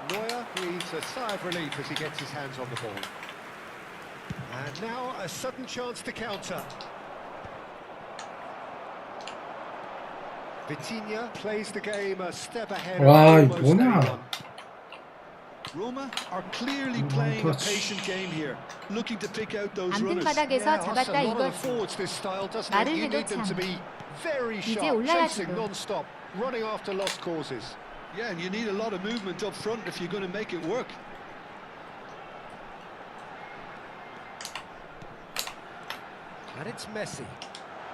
Neuer breathes a sigh of relief as he gets his hands on the ball. And now a sudden chance to counter. Vitinha plays the game a step ahead 와, of 이 almost 뭐냐. anyone. Roma are clearly playing a patient game here, looking to pick out those 안 된 runners. 바닥에서 Yeah, that's 잡았다 a lot of the 이거지. forwards this style, doesn't 말을 it? You 해도 need them to 참. be very 이제 sharp, 올라야지, chasing 또. non-stop, running after lost causes. Yeah, and you need a lot of movement up front if you're going to make it work. And it's Messi.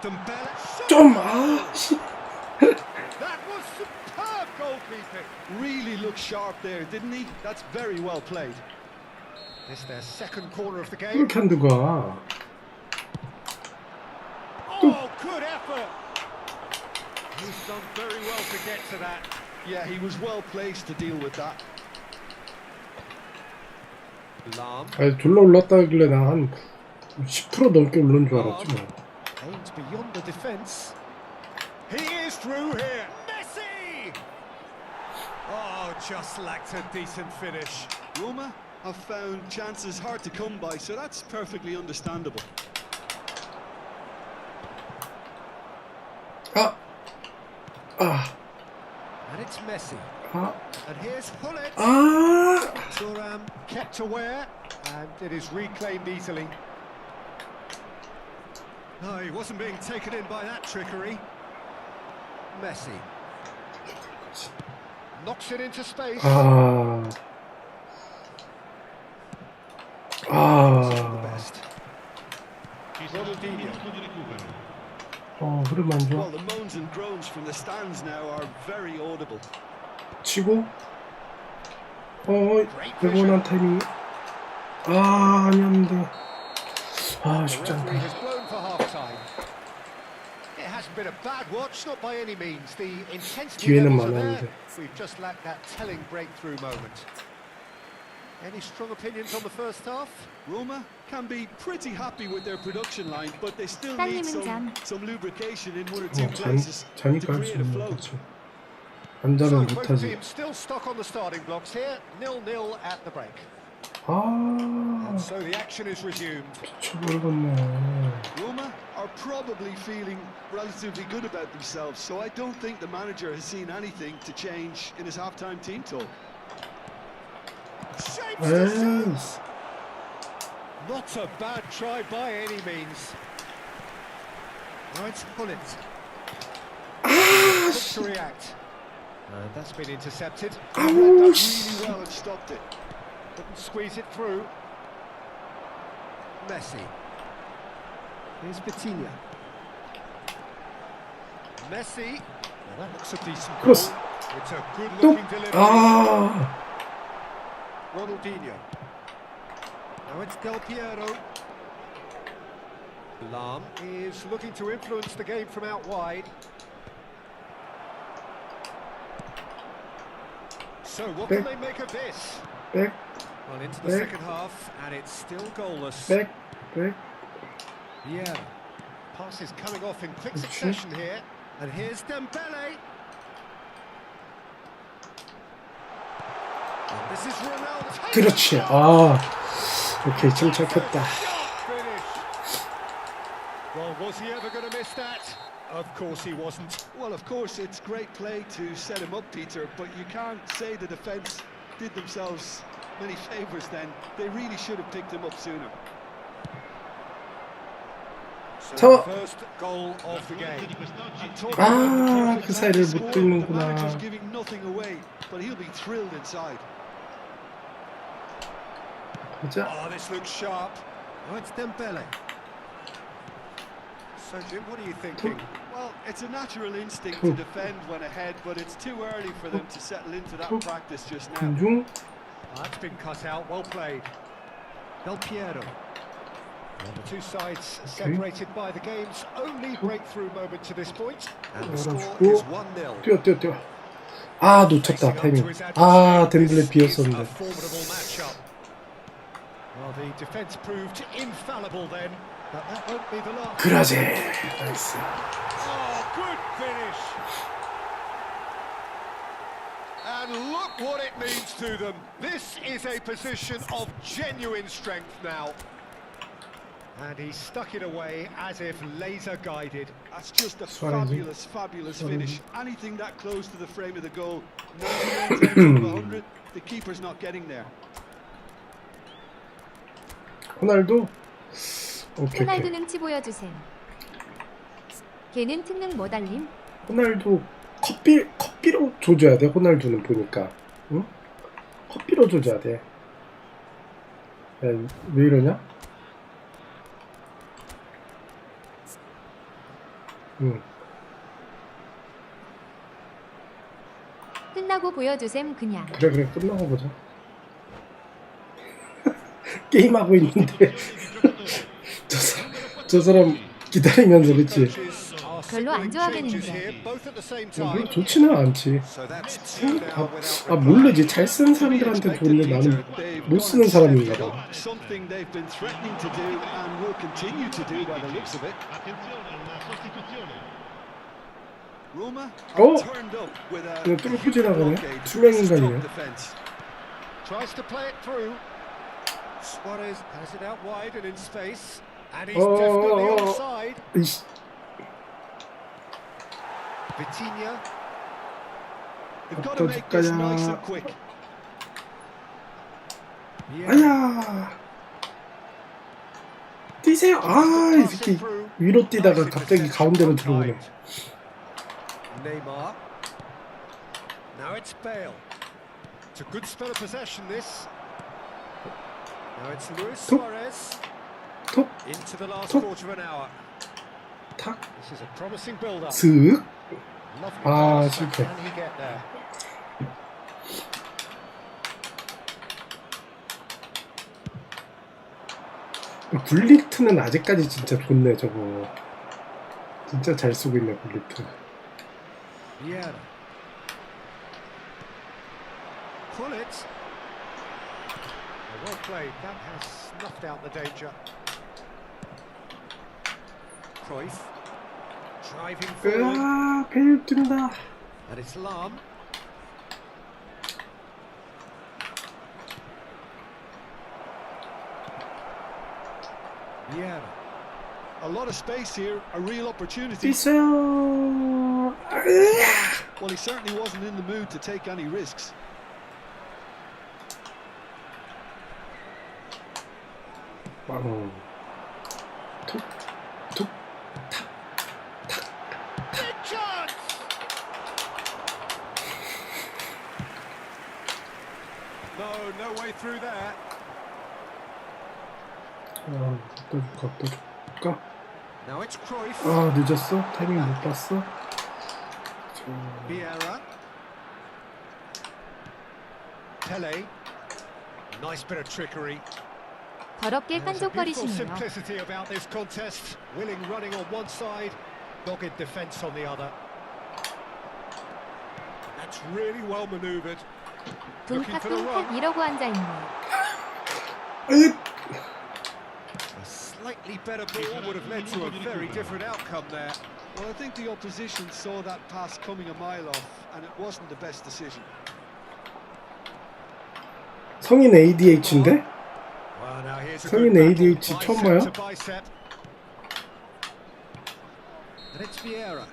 Dembele. 좀, 아, 씨. That was superb goalkeeping. Really looked sharp there, didn't he? That's very well played. It's their second corner of the game. 이렇게 안 들어가. Oh, good effort. He's done very well to get to that. Yeah, he was well placed to deal with that. Lam 아, 졸라 올랐다길래 나 한 10% 넘게 오른 줄 알았지 뭐. aims beyond the defence. He is through here. Messi! Oh, just lacked a decent finish. Roma have found chances hard to come by, so that's perfectly understandable. 아, 아, And it's Messi. 아, And here's Hullet. 아. Thuram kept aware, and it is reclaimed easily. No, he wasn't being taken in by that trickery. Messi knocks it into space. 아, The 아, best. Ronaldinho. 흐름 안 좋아. Well, the moans and groans from the stands now are very audible. 치고, 네모난 타이밍. 아, 아니었는데. 아, The 쉽지 referee 않다. has blown for half-time. It hasn't been a bad watch, not by any means. The intensity 기회는 levels are there. 많았는데. We've just lacked that telling breakthrough moment. Any strong opinions on the first half? Roma can be pretty happy with their production line, but they still need 딸님은 some lubrication in one or two 잔, places to 자니까 할 수 create a 있는 flow. 거지. 안 So 자면 both 못하지. teams still stuck on the starting blocks here. 0-0 at the break. 아, And so the action is resumed. 미쳐버리겠네. Roma are probably feeling relatively good about themselves, so I don't think the manager has seen anything to change in his half-time team talk. Shapes to 에이, shoot. Not a bad try by any means. Now it's Hullet. Quick to react. And that's been intercepted. He read that really well and stopped it. Couldn't squeeze it through. Messi. Here's Vitinha. Messi. Well, that looks a decent goal. 크로스. It's a 또, good-looking delivery. 아, Ronaldinho. Now it's Del Piero. Lam is looking to influence the game from out wide. So what can they make of this? 백, Well, into the Back. second half, and it's still goalless. 백, 백. Yeah. Pass is coming off in quick 그렇지. succession here. And here's Dembele. 그렇지. 아, 오케이, 침착했다. Well, was he ever going to miss that? Of course he wasn't. Well, of course, it's great play to set him up, Peter, but you can't say the defence did themselves many favours then. They really should have picked him up sooner. So first goal of the game. 아, 그 사이를 못 뚫는구나. giving nothing away, but he'll be thrilled inside. 보자. Oh, this looks sharp. Oh, it's Dembele. So, Jim, what are you thinking? Well, it's a natural instinct to defend when ahead, but it's too early for them to settle into that practice just now. 중. That's been cut out. Well played. Del Piero. Well, the two sides separated by the game's only breakthrough moment to this point. And the score is 1-0. 뛰어. 아, 놓쳤다, 타이밍. 아, 덴블레 비었었는데. A formidable matchup. Well, the defence proved infallible then, but that won't be the last. 그러지. 나이스. Oh, good finish. And look what it means to them. This is a position of genuine strength now. And he stuck it away as if laser guided. That's just a fabulous finish. Anything that close to the frame of the goal, 99 times out of 100, the keeper's not getting there. 호날두. 오케이. 호날두 능치 보여주셈. 걔는 특능 뭐 달림? 호날두 커피로 조져야 돼. 호날두는 보니까. 응? 커피로 조져야 돼. 야, 왜 이러냐? 응. 끝나고 보여주셈 그냥. 그래 끝나고 보자. 게임하고 있는데 저 사람 기다리면서 그치? 별로 안 좋아하겠는데. 별로 좋지는 않지. 모르지. 잘 쓰는 사람들한테 좋은데 나는 못 쓰는 사람인가 봐. 그냥 뚫고 지나가네. 투명인간이네. Tries to play it through. Suarez has it out wide and in space, and he's Oh, definitely oh, oh. offside. 이씨. Vitinha. They've got to make this nice and quick. 아야. 뛰세요. 아, 이 새끼 위로 뛰다가 갑자기 가운데로 들어오네. Neymar. Now it's Bale. It's a good spell of possession, this. Now it's Luis Suarez. 톡. Into the last 톡. quarter of an hour. 탁. This is a promising build-up. 슥. Lovely 아, pass. 실패. Can he get there? 굴리트는 아직까지 진짜 좋네. 저거 진짜 잘 쓰고 있네. 굴리트. Vieira. Pull it. Well played. That has snuffed out the danger. Cruyff. Driving forward. 아, 베일 뛴다. And it's Lam. Vieira. A lot of space here, a real opportunity. 있어요. Well, he certainly wasn't in the mood to take any risks. 빵. 툭, 툭, Big chance. No way through there. 갖다 줄까? Now it's Cruyff. 아, 늦었어? 타이밍 못 봤어? Vieira. Pele. Nice bit of trickery. 더럽게 There's a beautiful 깐족거리시네요. simplicity about this contest. Willing running on one side, dogged defence on the other. That's really well manoeuvred. 둥탁 이러고 앉아있네. A slightly better ball would have led to a very different outcome there. Well, I think the opposition saw that pass coming a mile off, and it wasn't the best decision. 성인 ADH인데? Well, now here's a 성인 good battle, ADH 처음 봐요? bicep to bicep. And it's Vieira.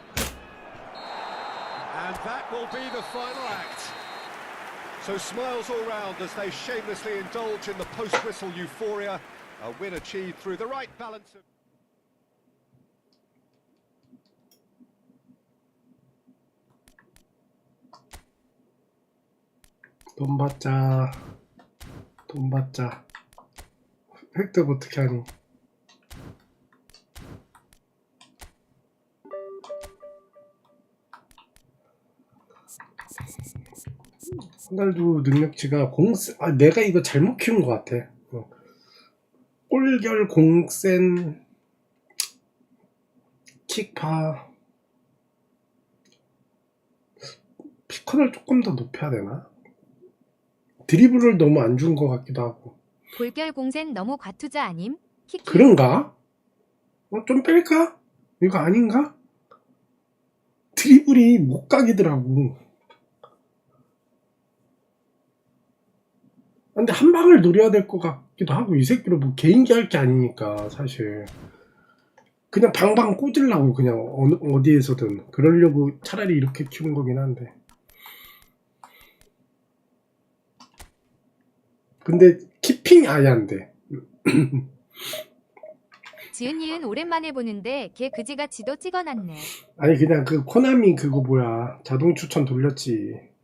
And that will be the final act. So smiles all round as they shamelessly indulge in the post-whistle euphoria. A win achieved through the right balance of... 돈 받자. 돈 받자. 획득 어떻게 하니? 호날두 능력치가 내가 이거 잘못 키운 것 같아. 골결 공센 킥파 피컨을 조금 더 높여야 되나? 드리블을 너무 안 준 것 같기도 하고. 골결 공센 너무 과투자 아님? 키키. 그런가? 좀 뺄까? 이거 아닌가? 드리블이 못 가기더라고. 근데 한 방을 노려야 될 것 같기도 하고, 이 새끼로 뭐 개인기 할 게 아니니까 사실 그냥 방방 꽂으려고 그냥 어디에서든 그러려고 차라리 이렇게 키운 거긴 한데. 근데 키핑이 아예 안 돼. 지은이은 오랜만에 보는데 걔 그지같이도 찍어놨네. 아니 그냥 그 코나미 그거 뭐야 자동 추천 돌렸지.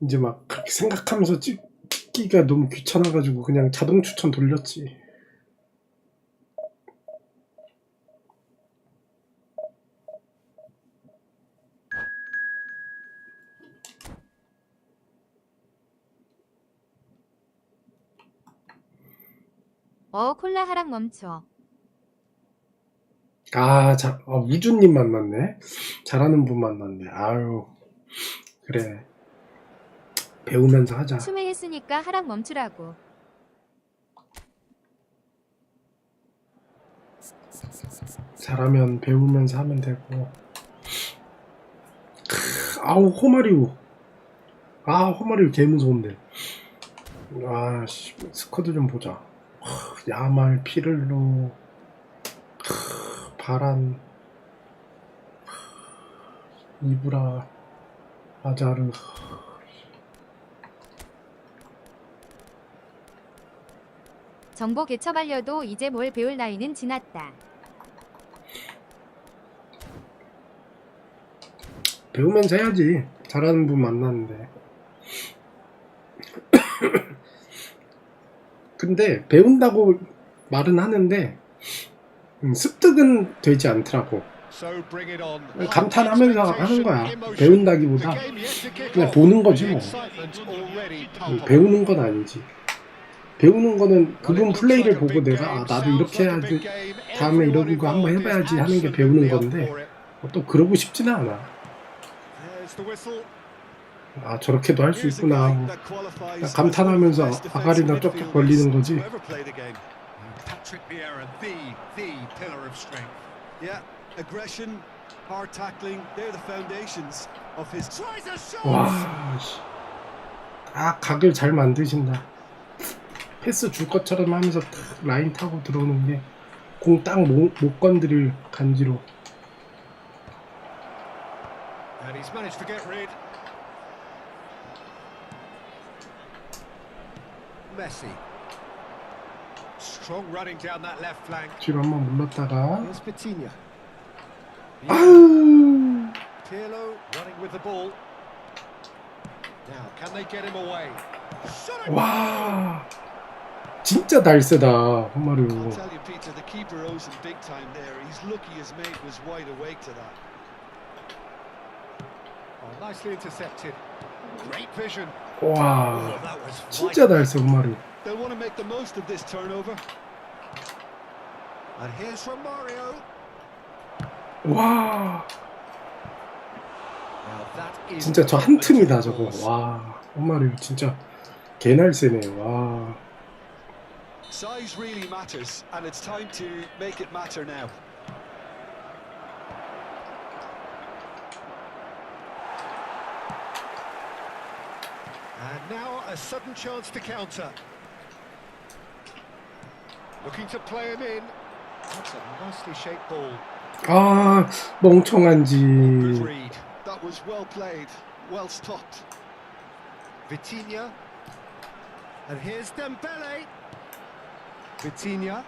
이제 막 그렇게 생각하면서 찍기가 너무 귀찮아가지고 그냥 자동 추천 돌렸지. 콜라 하락 멈춰. 우주님 만났네. 잘하는 분 만났네. 아유 그래. 배우면서 하자. 춤에 했으니까 하락 멈추라고. 잘하면 배우면서 하면 되고. 호마리우. 호마리우 개 무서운데. 스쿼드 좀 보자. 야말, 피를로, 바란, 이브라, 아자르. 정보 개척하려도 이제 뭘 배울 나이는 지났다. 배우면서 해야지. 잘하는 분 만났는데. 근데 배운다고 말은 하는데 습득은 되지 않더라고. 감탄하면서 하는 거야. 배운다기보다 그냥 보는 거지 뭐. 배우는 건 아니지. 배우는 거는 그분 플레이를 보고 내가 나도 이렇게 해야지, 다음에 이런 거 한번 해봐야지 하는 게 배우는 건데 또 그러고 싶지는 않아. 저렇게도 할 수 있구나 하고 감탄하면서 아가리나 쪽쪽 걸리는 거지. 와, 각을 잘 만드신다. 패스 줄 것처럼 하면서 라인 타고 들어오는 게 공 딱 못 건드릴 간지로. 뒤로 한번 물렀다가 와, 진짜 날쌔다 호마리우. 와, 진짜 날쌔 호마리우. They'll want to make the most of this turnover. And here's from Mario. 와, 진짜 저 한 틈이다 저거. 와, 호마리우 진짜 개날쌔네. 와. Size really matters, and it's time to make it matter now. And now a sudden chance to counter. Looking to play him in. That's a nicely shaped ball. 아, 멍청한지. Good read. That was well played, well stopped. Vitinha. And here's Dembele. Vitinha.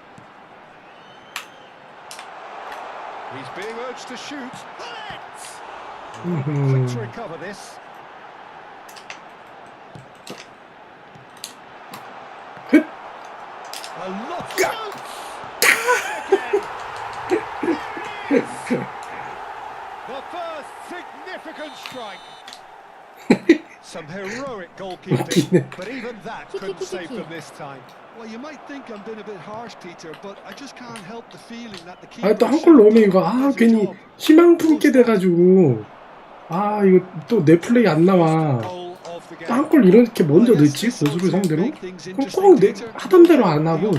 He's being urged to shoot. Quick to recover this. A lot of shoots. The first significant strike. Some heroic goalkeeping, but even that couldn't save them this time. Well, you might think I'm being a bit harsh, Peter, but I just can't help the feeling that the 아, keeper. 또 한 골 넣으면 이거 괜히 희망 품게 돼가지고 이거 또 내 플레이 안 나와. 한 골 이렇게 먼저 넣지 고수를 상대로 꼭 내 하던 대로 안 하고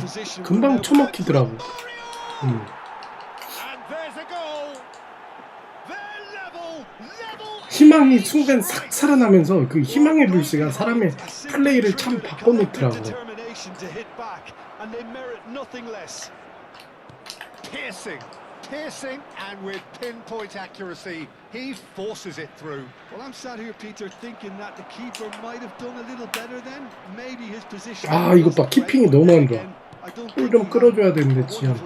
금방 처먹히더라고. 희망이 순간 싹 살아나면서 그 희망의 불씨가 사람의 플레이를 참 바꿔놓더라고. Piercing and with pinpoint accuracy, he forces it through. Well, I'm sat here, Peter, thinking that the keeper might have done a little better then. Maybe his position. 이거 봐, 키핑이 너무 안 좋아. 골 좀 끌어줘야 되는데 지금.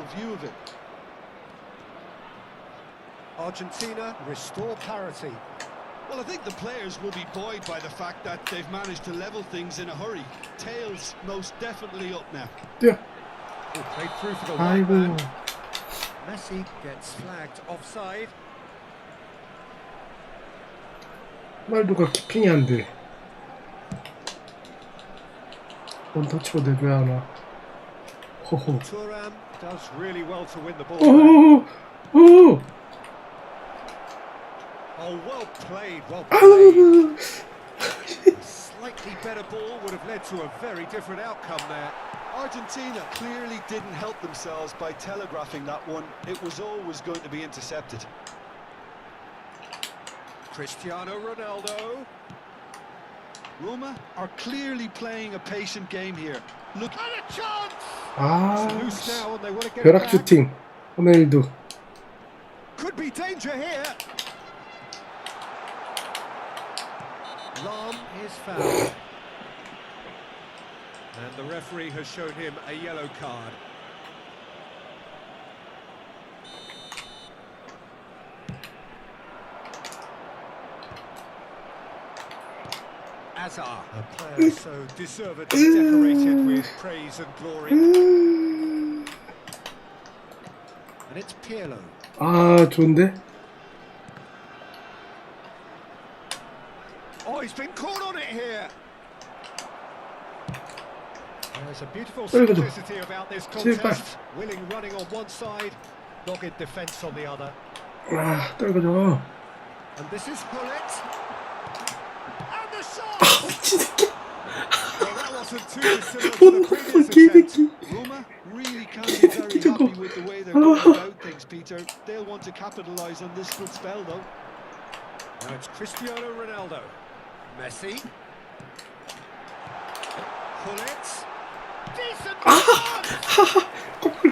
Argentina restore parity. Well, I think the players will be buoyed by the fact that they've managed to level things in a hurry. Tails most definitely up now. 뛰어. Played through for the wide man. Messi gets flagged offside. 호날두가 키핑이 안 돼. 원터치로 내줘야 하나. 호호. Thuram does really well to win the ball. 오. Oh, well played, well played. A slightly better ball would have led to a very different outcome there. Argentina clearly didn't help themselves by telegraphing that one. It was always going to be intercepted. Cristiano Ronaldo. Roma are clearly playing a patient game here. Look at a chance. Loose now and they want to get 벼락 back. 슈팅. 호날두. Could be danger here. Lam is fouled. And the referee has shown him a yellow card. Azar, a player so deservedly decorated with praise and glory. And it's Pirlo. 좋은데? Oh, he's been caught on it here. There's a beautiful simplicity about this contest. Willing running on one side, dogged defence on the other. 떨궈줘. And this is Hullet. And the shot! Well, that wasn't too dissimilar to the previous attempt. Roma really can't be very happy with the way they're going about things, Peter. They'll want to capitalise on this good spell, though. Now it's Cristiano Ronaldo. Messi. Hullet. Decent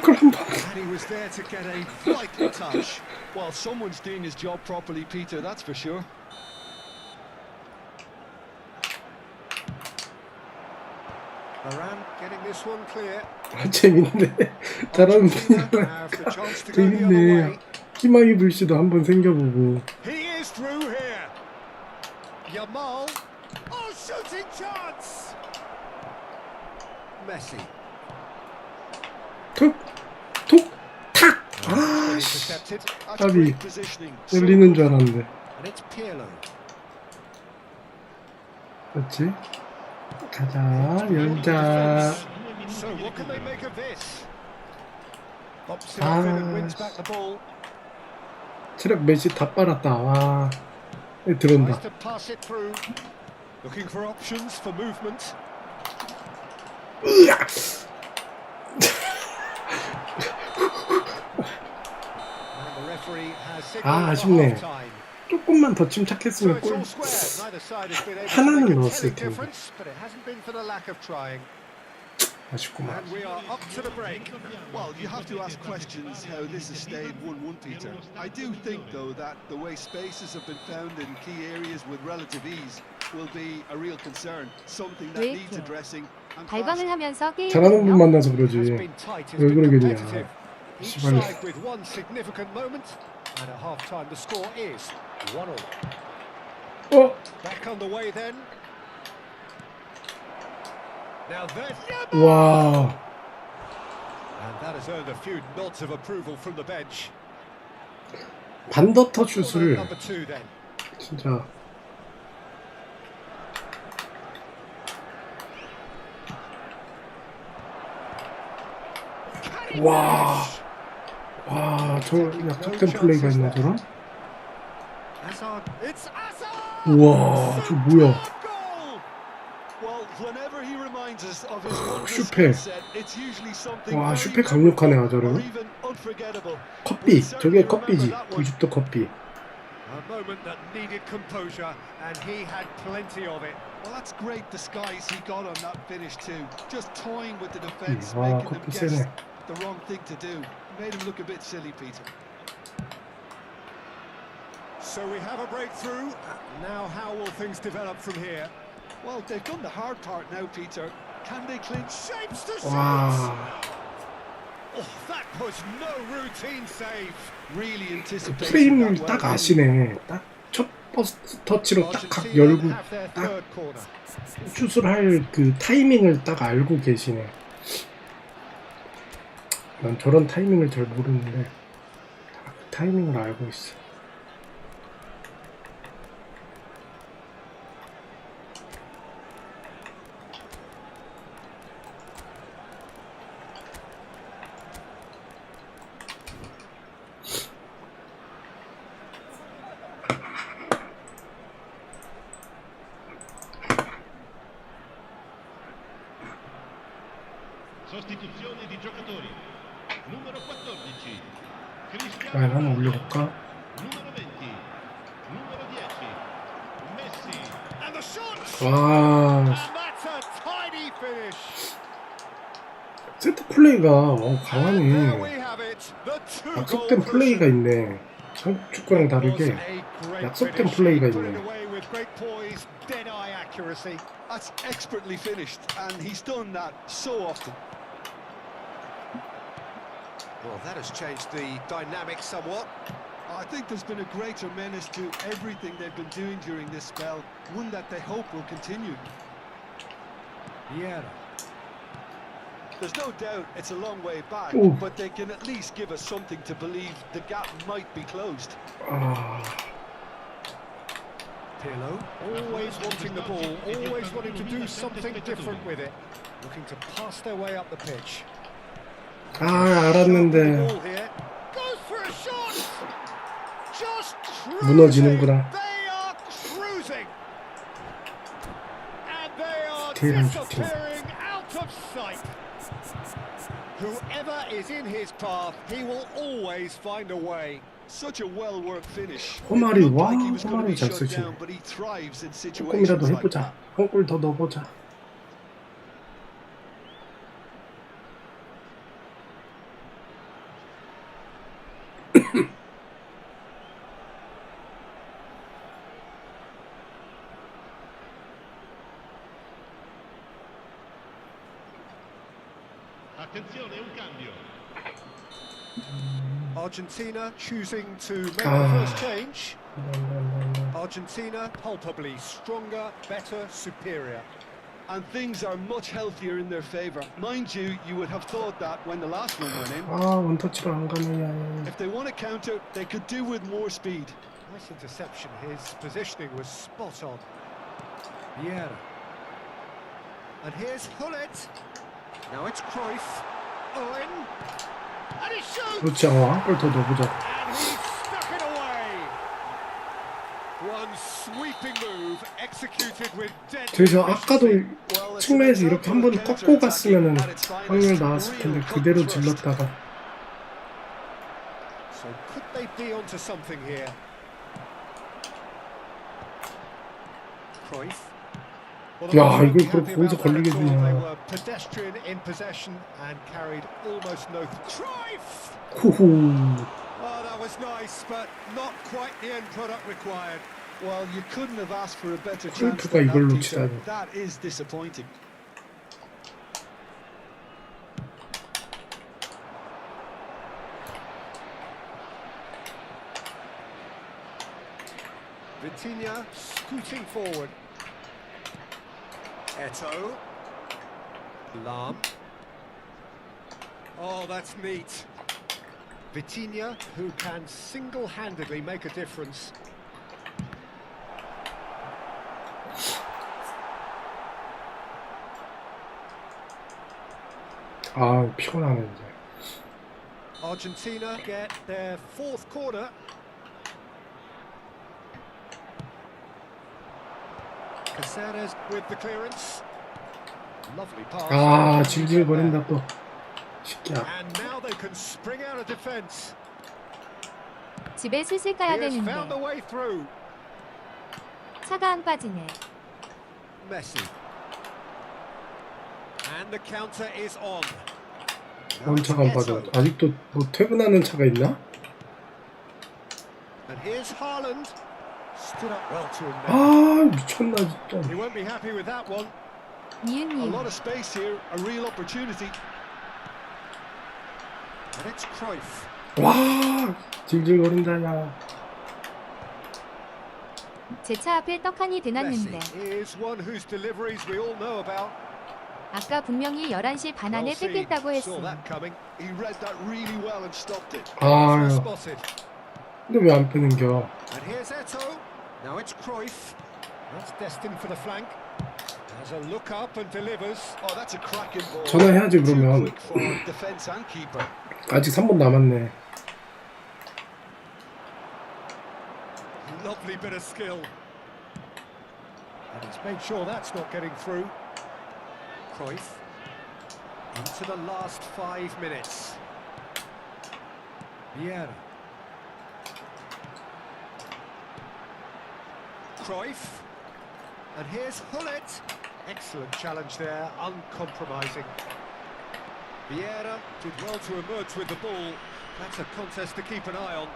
and he was there to get a vital touch. Well, someone's doing his job properly, Peter, that's for sure. Varane getting this one clear. 재밌네. 잘하는 분이라. 재밌네. 희망의 불씨도 한번 생겨보고. He is through here. Yamal. Oh, shooting chance. Messi. 툭! 탁! 까비. 열리는 줄 알았는데. 그렇지? 가자, 열자. 체력 메시 다 빨았다. 와. 들어온다. 으악! 아쉽네. 조금만 더 So 침착했으면 it's 골 all square. Neither side has been able to 하나는 make a 넣었을 telling 텐데. difference, but it hasn't been for the lack of trying. 아쉽구만. And we are up to the break. Well, you have to ask questions how this has stayed 1-1, Peter. I do think, though, that the way spaces have been found in key areas with relative ease will be a real concern, something that 왜 needs 이렇게 addressing. And 발광을 하면서 잘하는 분 게임은요? 만나서 It 그러지. has been tight, it's 왜 been 그러겠냐. competitive. Each 씨발. side with one significant moment, and at half-time the score is 1-1. Back on the way then. Now there's 와. and that has earned a few nods of approval from the bench. 반더터 Corner 슛을 number 2 then. 진짜 와. 와, 저 약속된 플레이가 있나 저런? Hazard. It's Hazard. 우와, 저 뭐야? well, whenever he reminds us of his wondrous 슈페. skill set, it's usually something 와, very 슈페 강력하네, memorable or 아저런. even unforgettable. 컵비, 저게 컵비지. 90도 컵비. A moment that needed composure, and he had plenty of it. Well, that's great disguise he got on that finish too. Just toying with the defense, 와, making them 컵비 guess 세네. the wrong thing to do. Made him look a bit silly, Peter. So we have a breakthrough. Now how will things develop from here? Well, they've done the hard part now, Peter. Can they clinch? Shapes to shoot! 와. Oh, that was no routine save. Really anticipated 프레임을 that 딱 well. 아시네. 딱 첫 버스트 터치로 딱 각 열고 have their 딱 third corner. 슛을 할 그 타이밍을 딱 알고 계시네. 난 저런 타이밍을 잘 모르는데 딱 타이밍을 알고 있어. Sostituzione di giocatori. Numero 14. 아, 한번 올려볼까? Numero 20. Numero 10. Messi. And the shot! 와, And that's a tidy finish. 세트 플레이가 And there 강하네. we have it. The two-goal 약속된 플레이가 cushion. 있네. 한국 축구랑 다르게 약속된 플레이가 있네. That's expertly finished, and he's done that so often. Well, that has changed the dynamic somewhat. I think there's been a greater menace to everything they've been doing during this spell, one that they hope will continue. Yeah. There's no doubt it's a long way back, Ooh. but they can at least give us something to believe the gap might be closed. 아, Pirlo, always wanting the ball, always wanting to do something different with it. Looking to pass their way up the pitch. 아, 알았는데 Ball here. Goes for a shot. Just 무너지는구나. They are cruising. And they are 디테일한 슈팅. disappearing out of sight. Whoever is in his path, he will always find a way. Such a well-worked finish. 호마리, It looked 와, like he was going to 호마리 be 잘 shut 쓰시네. down, but he thrives in 조금이라도 situations like 해보자. that. 한 골 더 넣어보자. Attenzione, un cambio. Argentina choosing to make the first change. 랄랄랄라. Argentina palpably stronger, better, superior. And things are much healthier in their favour. Mind you, you would have thought that when the last one went in. 아, 원터치로 안 가네. If they want to counter, they could do with more speed. Nice interception. His positioning was spot on. Vieira. And here's Hullet. Now it's Cruyff. Owen. And he shoots! 그렇지, 한 골 더 넣어보자. And he's stuck it away. One sweeping move executed with deadly 그래서 아까도 efficiency. 측면에서 이렇게 한 번 꺾고 갔으면은 확률 나왔을 텐데 그대로 질렀다가. So could they be onto something here? Cruyff. 야, 이걸 그렇게 거기서 걸리게 They 되냐. were pedestrian in possession and carried almost no. Cruyff! 호호. Oh, that was nice, but not quite the end product required. Well, you couldn't have asked for a better chance 크루이프가 than 이걸 that, Peter. 놓치다니. That is disappointing. Vitinha scooting forward. Eto. Lam. Oh, that's neat. Vitinha, who can single-handedly make a difference. 아, 피곤하네 이제. Argentina get their fourth corner. Caceres with the clearance. Lovely pass. 아, 질질거린다 또. 새끼야. And now they can spring out of defence. 집에 슬슬 가야 He has found the 되는데 way through. 차가 안 빠지네. Messi. And the counter is on. 뭔 차가 안 빠져. 아직도 뭐 퇴근하는 차가 있나? And here's Haaland. Stood up well to him there. 아, 미쳤나 진짜. He won't be happy with that one. A 니은님. lot of space here, a real opportunity. And it's Cruyff. 와, 질질거린다 야. 제 차 앞에 떡하니 드났는데 Messi is one whose deliveries we all know about. 아까 분명히 11시 반 안에 Well seen. 뺏겠다고 Saw 했음. that coming. He read that really well and stopped it. 아유, Spotted. 근데 왜 안 빼는겨? And here's Eto. Now it's Cruyff. That's destined for the flank. Has a look up and delivers. Oh, that's a cracking ball. 전화해야지 Too 그러면. quick for defense and keeper. 아직 3분 남았네. Lovely bit of skill. And he's made sure that's not getting through. Cruyff. Into the last 5 minutes. Vieira. Cruyff. And here's Hullet. Excellent challenge there, uncompromising. Vieira did well to emerge with the ball. That's a contest to keep an eye on.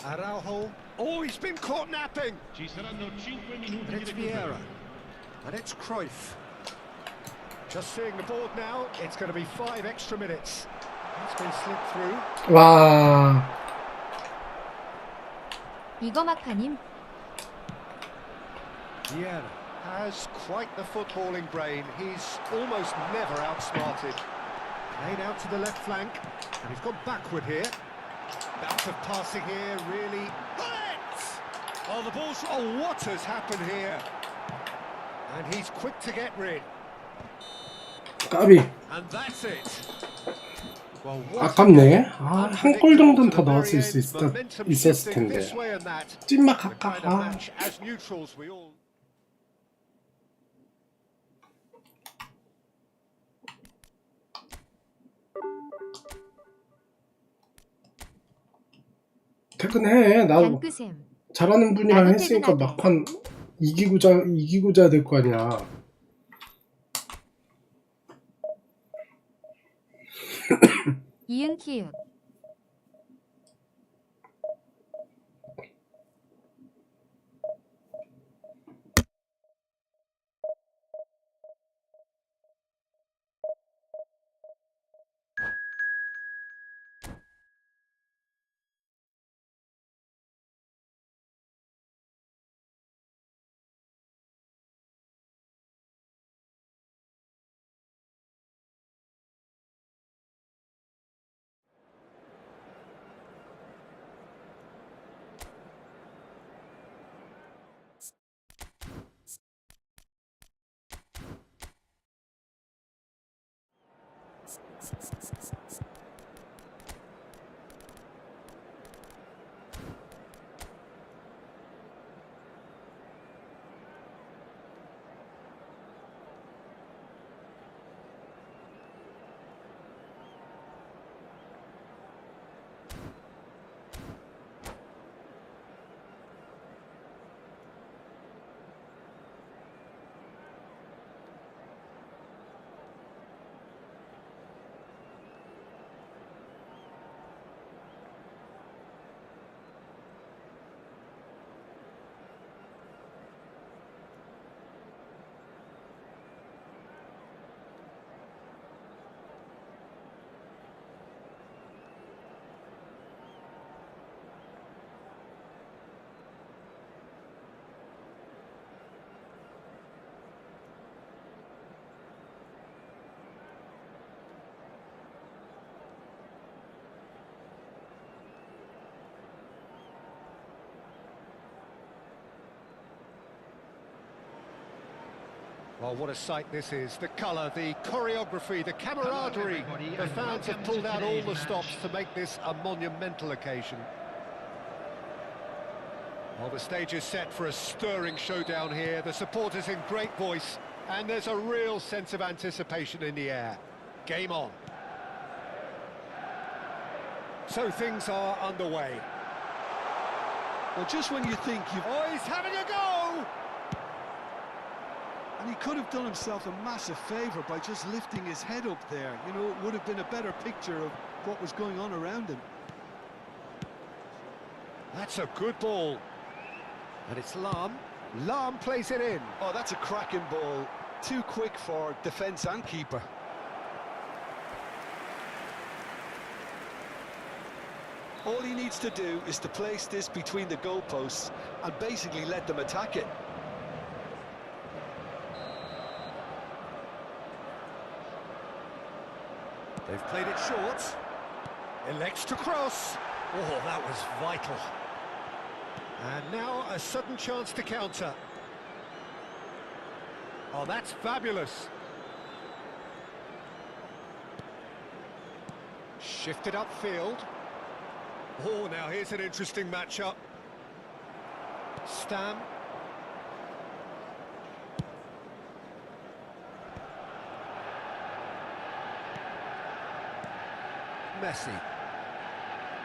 Araujo. Oh, he's been caught napping. Ci saranno 5 minuti And di it's recupero. Vieira. And it's Cruyff. Just seeing the board now, it's going to be 5 extra minutes. It's been slipped through. 와, 이거 막하님. Vieira has quite the footballing brain. He's almost never outsmarted. Played out to the left flank, and he's gone backward here. Bout of passing here, really. Hullet! Oh, the ball's... Oh, what has happened here? And he's quick to get rid. 까비. And that's it. Well, what 아깝네. 아, 한 골 정도는 더 넣었을 수 있었을 텐데. 찐막 The 할까? kind of 아, match as neutrals we all... 퇴근해. 나 양끄셈. 잘하는 분이랑 나도 했으니까 퇴근하게. 막판 이기고자 될 거 아니야. 이응키읔. Well, what a sight this is. The colour, the choreography, the camaraderie. The fans have pulled out all the stops to make this a monumental occasion. Well, the stage is set for a stirring showdown here. The supporters in great voice, and there's a real sense of anticipation in the air. Game on. So things are underway. Well, just when you think you've... Oh, he's having a go! And he could have done himself a massive favour by just lifting his head up there. You know, it would have been a better picture of what was going on around him. That's a good ball. And it's Lam. Lam plays it in. Oh, that's a cracking ball. Too quick for defence and keeper. All he needs to do is to place this between the goalposts and basically let them attack it. They've played it short. Elects to cross. Oh, that was vital. And now a sudden chance to counter. Oh, that's fabulous. Shifted upfield. Oh, now here's an interesting matchup. Stam. Messi.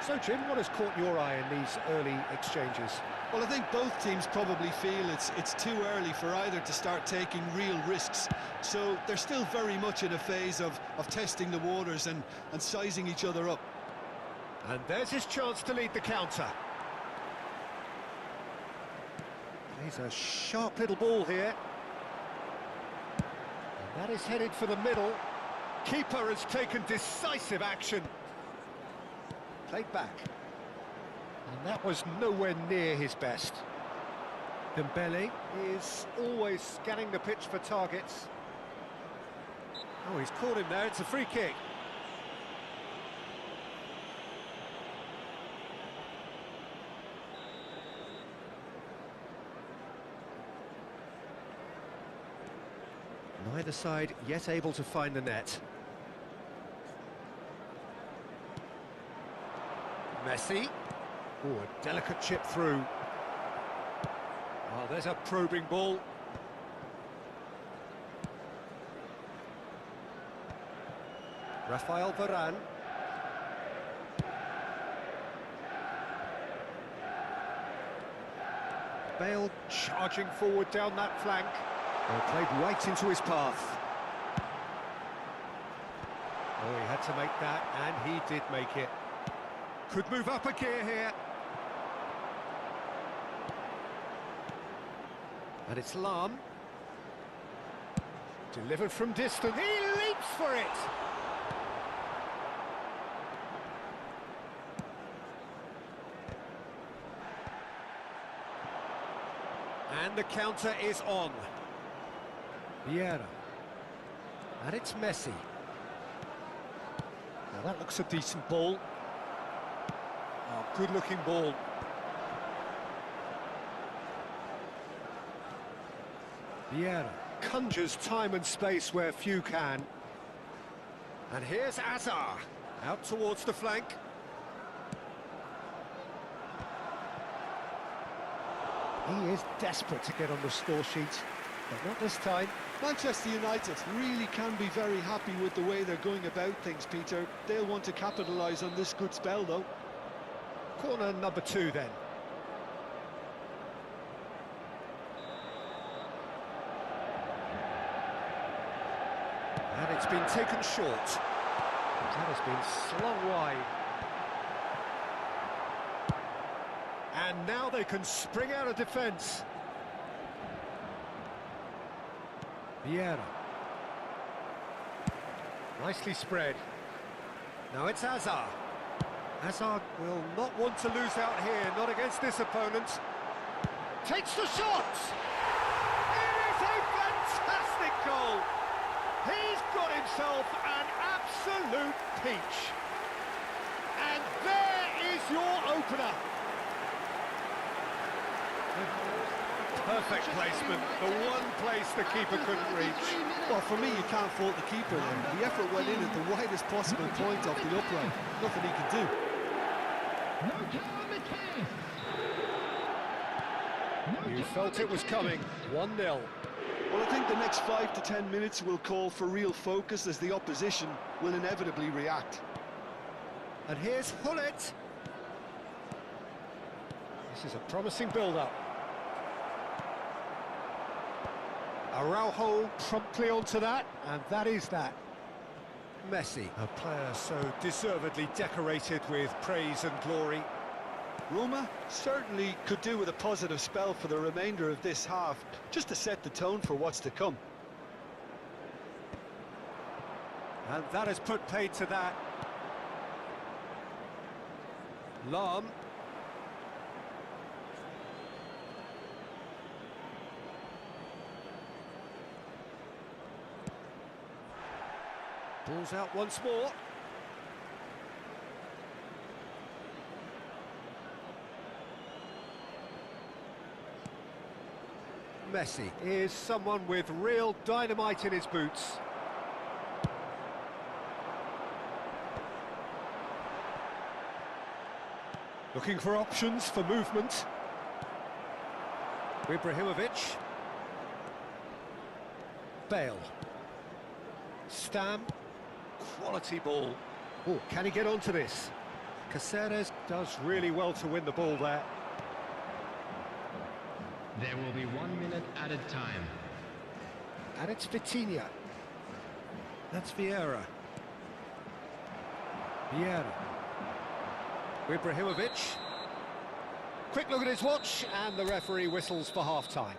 So, Jim, what has caught your eye in these early exchanges? Well, I think both teams probably feel it's too early for either to start taking real risks. So they're still very much in a phase of testing the waters and sizing each other up. And there's his chance to lead the counter. He's a sharp little ball here. And that is headed for the middle. Keeper has taken decisive action. Played back. And that was nowhere near his best. Dembele is always scanning the pitch for targets. Oh, he's caught him there. It's a free kick. Neither side yet able to find the net. Messi. Oh, a delicate chip through. Oh, there's a probing ball. Rafael Varane. Bale charging forward down that flank. Well, played right into his path. Oh, he had to make that, and he did make it. Could move up a gear here. And it's Lam. Delivered from distance. He leaps for it! And the counter is on. Vieira. And it's Messi. Now that looks a decent ball. Oh, good-looking ball. Vieira conjures time and space where few can. And here's Azar, out towards the flank. He is desperate to get on the score sheet, but not this time. Manchester United really can be very happy with the way they're going about things, Peter. They'll want to capitalise on this good spell, though. Corner number 2 then. And it's been taken short. That has been slung wide. And now they can spring out of defence. Vieira. Nicely spread. Now it's Azar. Hazard will not want to lose out here, not against this opponent. Takes the shot! It is a fantastic goal! He's got himself an absolute peach. And there is your opener. Perfect placement, the one place the keeper couldn't reach. Well, for me, you can't fault the keeper there. The effort went in at the widest possible point off the upright. Nothing he could do. You felt it was coming. 1-0. Well, I think the next 5 to 10 minutes will call for real focus as the opposition will inevitably react. And here's Hullet. This is a promising build-up. Araujo promptly onto that, and that is that. Messi, a player so deservedly decorated with praise and glory. Roma certainly could do with a positive spell for the remainder of this half, just to set the tone for what's to come. And that has put paid to that. Lam. Ball's out once more. Messi is someone with real dynamite in his boots. Looking for options for movement. Ibrahimovic. Bale. Stam. Quality ball. Oh, can he get onto this? Caceres does really well to win the ball there. There will be 1 minute added time. And it's Vitinha. That's Vieira. Vieira. Ibrahimovic. Quick look at his watch, and the referee whistles for half-time.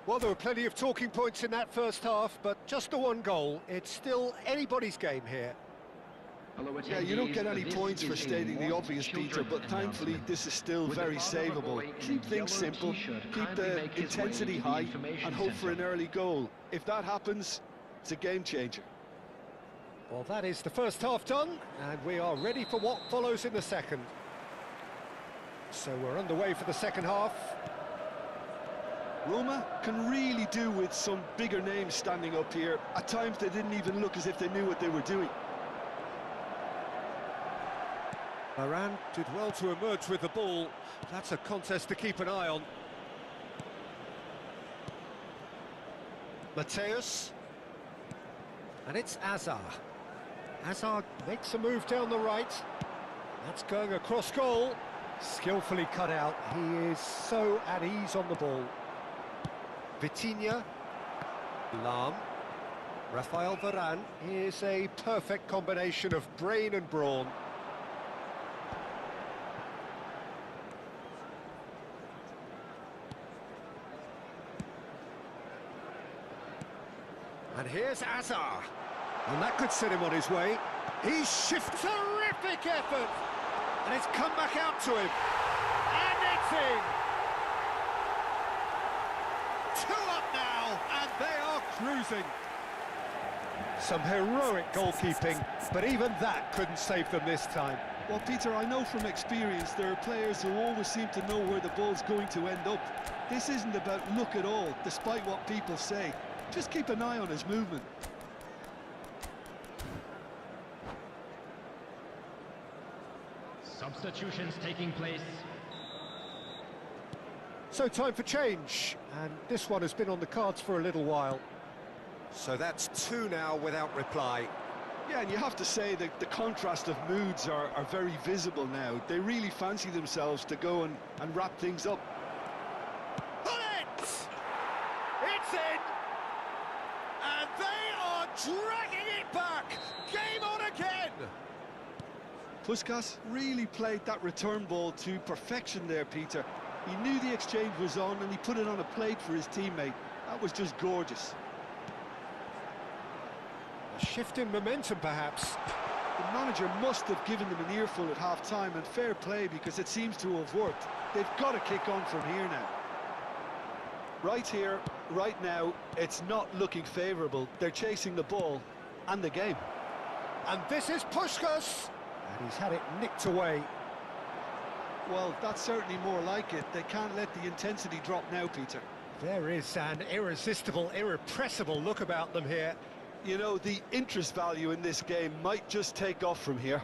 Well, there were plenty of talking points in that first half, but just the one goal. It's still anybody's game here. Yeah, you don't get any points for stating the obvious, Peter, but thankfully this is still very savable. Keep things simple, keep the intensity high, and hope for an early goal. If that happens, it's a game changer. Well, that is the first half done, and we are ready for what follows in the second. So we're underway for the second half. Roma can really do with some bigger names standing up here. At times they didn't even look as if they knew what they were doing. Varane did well to emerge with the ball. That's a contest to keep an eye on. Mateus. And it's Azar. Azar makes a move down the right. That's going across goal. Skillfully cut out. He is so at ease on the ball. Vitinha. Lam. Rafael Varane is a perfect combination of brain and brawn. And here's Azar. And that could set him on his way. He shifts. Terrific effort! And it's come back out to him. And it's in! 2 up now, and they are cruising. Some heroic goalkeeping, but even that couldn't save them this time. Well, Peter, I know from experience there are players who always seem to know where the ball's going to end up. This isn't about luck at all, despite what people say. Just keep an eye on his movement. Substitutions taking place. So time for change, and this one has been on the cards for a little while. So that's 2 now without reply. Yeah, and you have to say that the contrast of moods are very visible now. They really fancy themselves to go and wrap things up. It's in! And they are dragging it back! Game on again! Puskas really played that return ball to perfection there, Peter. He knew the exchange was on and he put it on a plate for his teammate. That was just gorgeous. A shift in momentum, perhaps. The manager must have given them an earful at half-time, and fair play because it seems to have worked. They've got to kick on from here now. Right here, right now, it's not looking favourable. They're chasing the ball and the game. And this is Puskas! And he's had it nicked away. Well, that's certainly more like it. They can't let the intensity drop now, Peter. There is an irresistible, irrepressible look about them here. You know, the interest value in this game might just take off from here.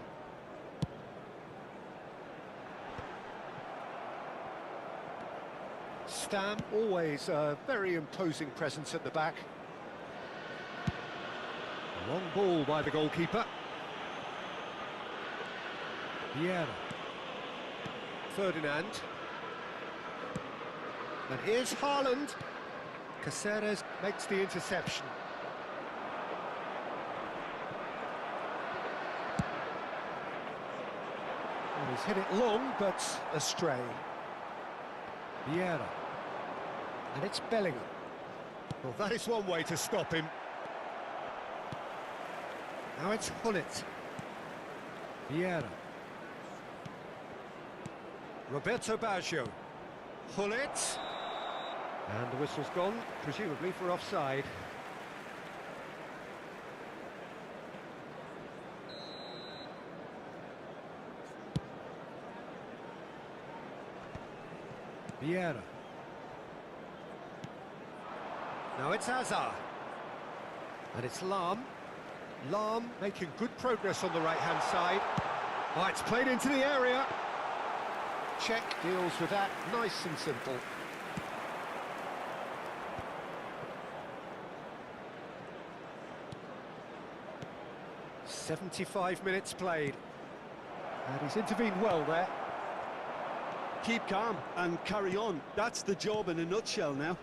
Stam, always a very imposing presence at the back. Long ball by the goalkeeper. Vieira. Ferdinand. And here's Haaland. Caceres makes the interception. And he's hit it long, but astray. Vieira. And it's Bellingham. Well, that is one way to stop him. Now it's Gullit. Vieira. Roberto Baggio. Gullit. And the whistle's gone, presumably for offside. Vieira. Now it's Hazard. And it's Lahm. Lahm making good progress on the right-hand side. Oh, it's played into the area. Czech deals with that, nice and simple. "75 minutes played. And he's intervened well there. Keep calm and carry on. That's the job in a nutshell now.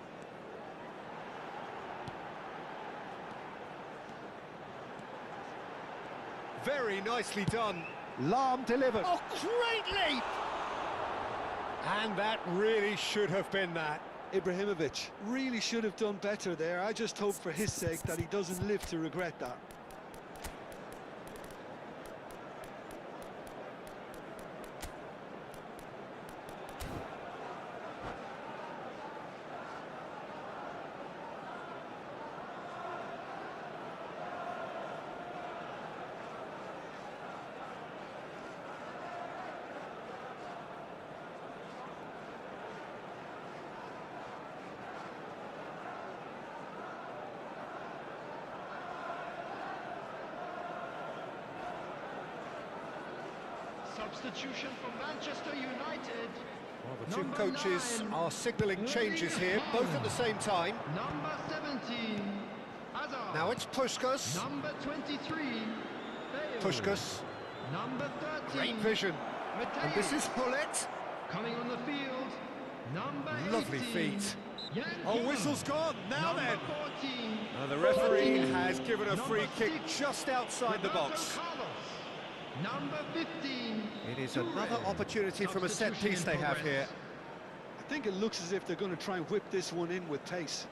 Very nicely done. Lahm delivered. Oh, great leap! And that really should have been that. Ibrahimovic really should have done better there. I just hope for his sake that he doesn't live to regret that. Substitution for Manchester United. Well, the two coaches are signalling changes here, both at the same time. Number 17, Hazard. Now it's Puskas. Number 23, Bale. Puskas. Number 13, Great vision. And this is Gullit. coming on the field. Number Lovely 18, feet. Jan Oh, Koeman. whistle's gone. Now Number then. 14, And the referee 14, has given a free number kick 6, just outside the Roberto box. Carlos. Number 15, It is another opportunity from a set Substitution piece in they have progress. here. I think it looks as if they're going to try and whip this one in with pace.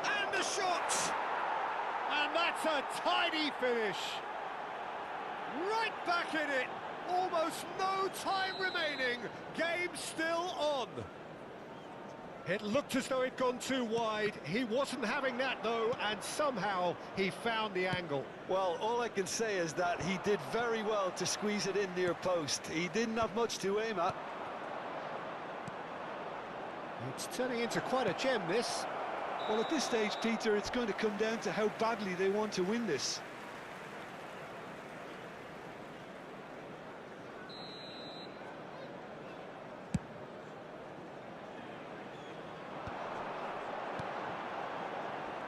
And the shot! And that's a tidy finish. Right back in it. Almost no time remaining. Game still on. It looked as though it'd gone too wide. He wasn't having that, though, and somehow he found the angle. Well, all I can say is that he did very well to squeeze it in near post. He didn't have much to aim at. It's turning into quite a gem, this. Well, at this stage, Peter, it's going to come down to how badly they want to win this.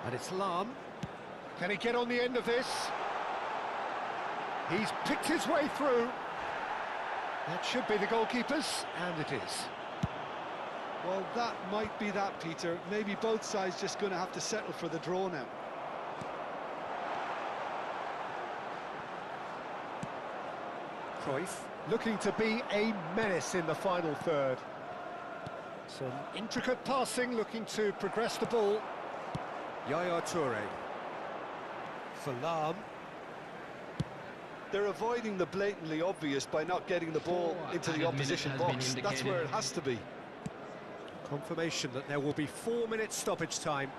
And it's Lahm. Can he get on the end of this? He's picked his way through. That should be the goalkeeper's, and it is. Well, that might be that, Peter. Maybe both sides just going to have to settle for the draw now. Cruyff looking to be a menace in the final third. Some intricate passing, looking to progress the ball. Yaya Toure. For Lahm. They're avoiding the blatantly obvious by not getting the ball into the opposition box. That's where it has to be. Confirmation that there will be 4 minutes stoppage time.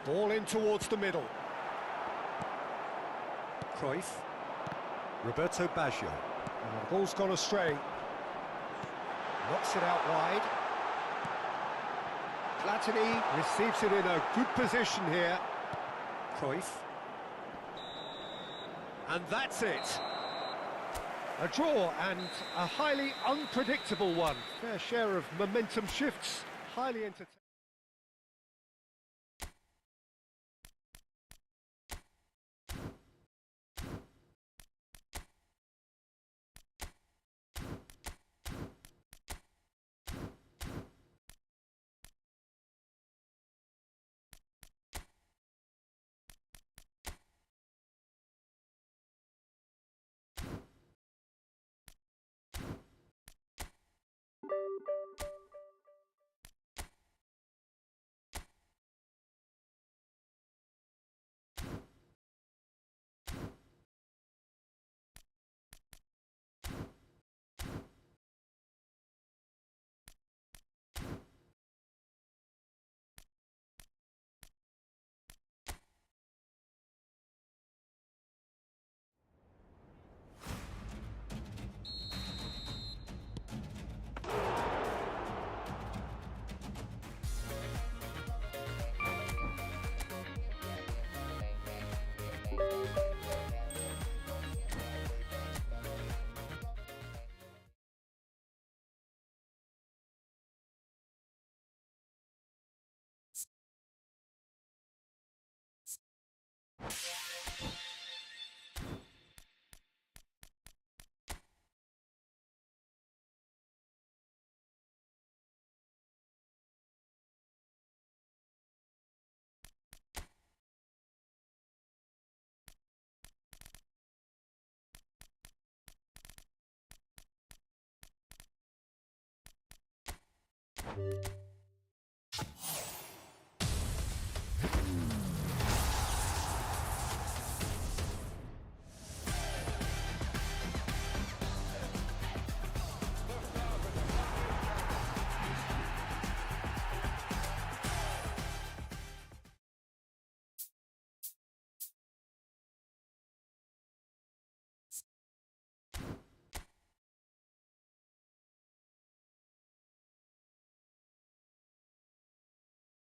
Ball in towards the middle. Cruyff. Roberto Baggio. And the ball's gone astray. Knocks it out wide. Platini receives it in a good position here. Cruyff. And that's it. A draw and a highly unpredictable one. Fair share of momentum shifts. Highly entertaining.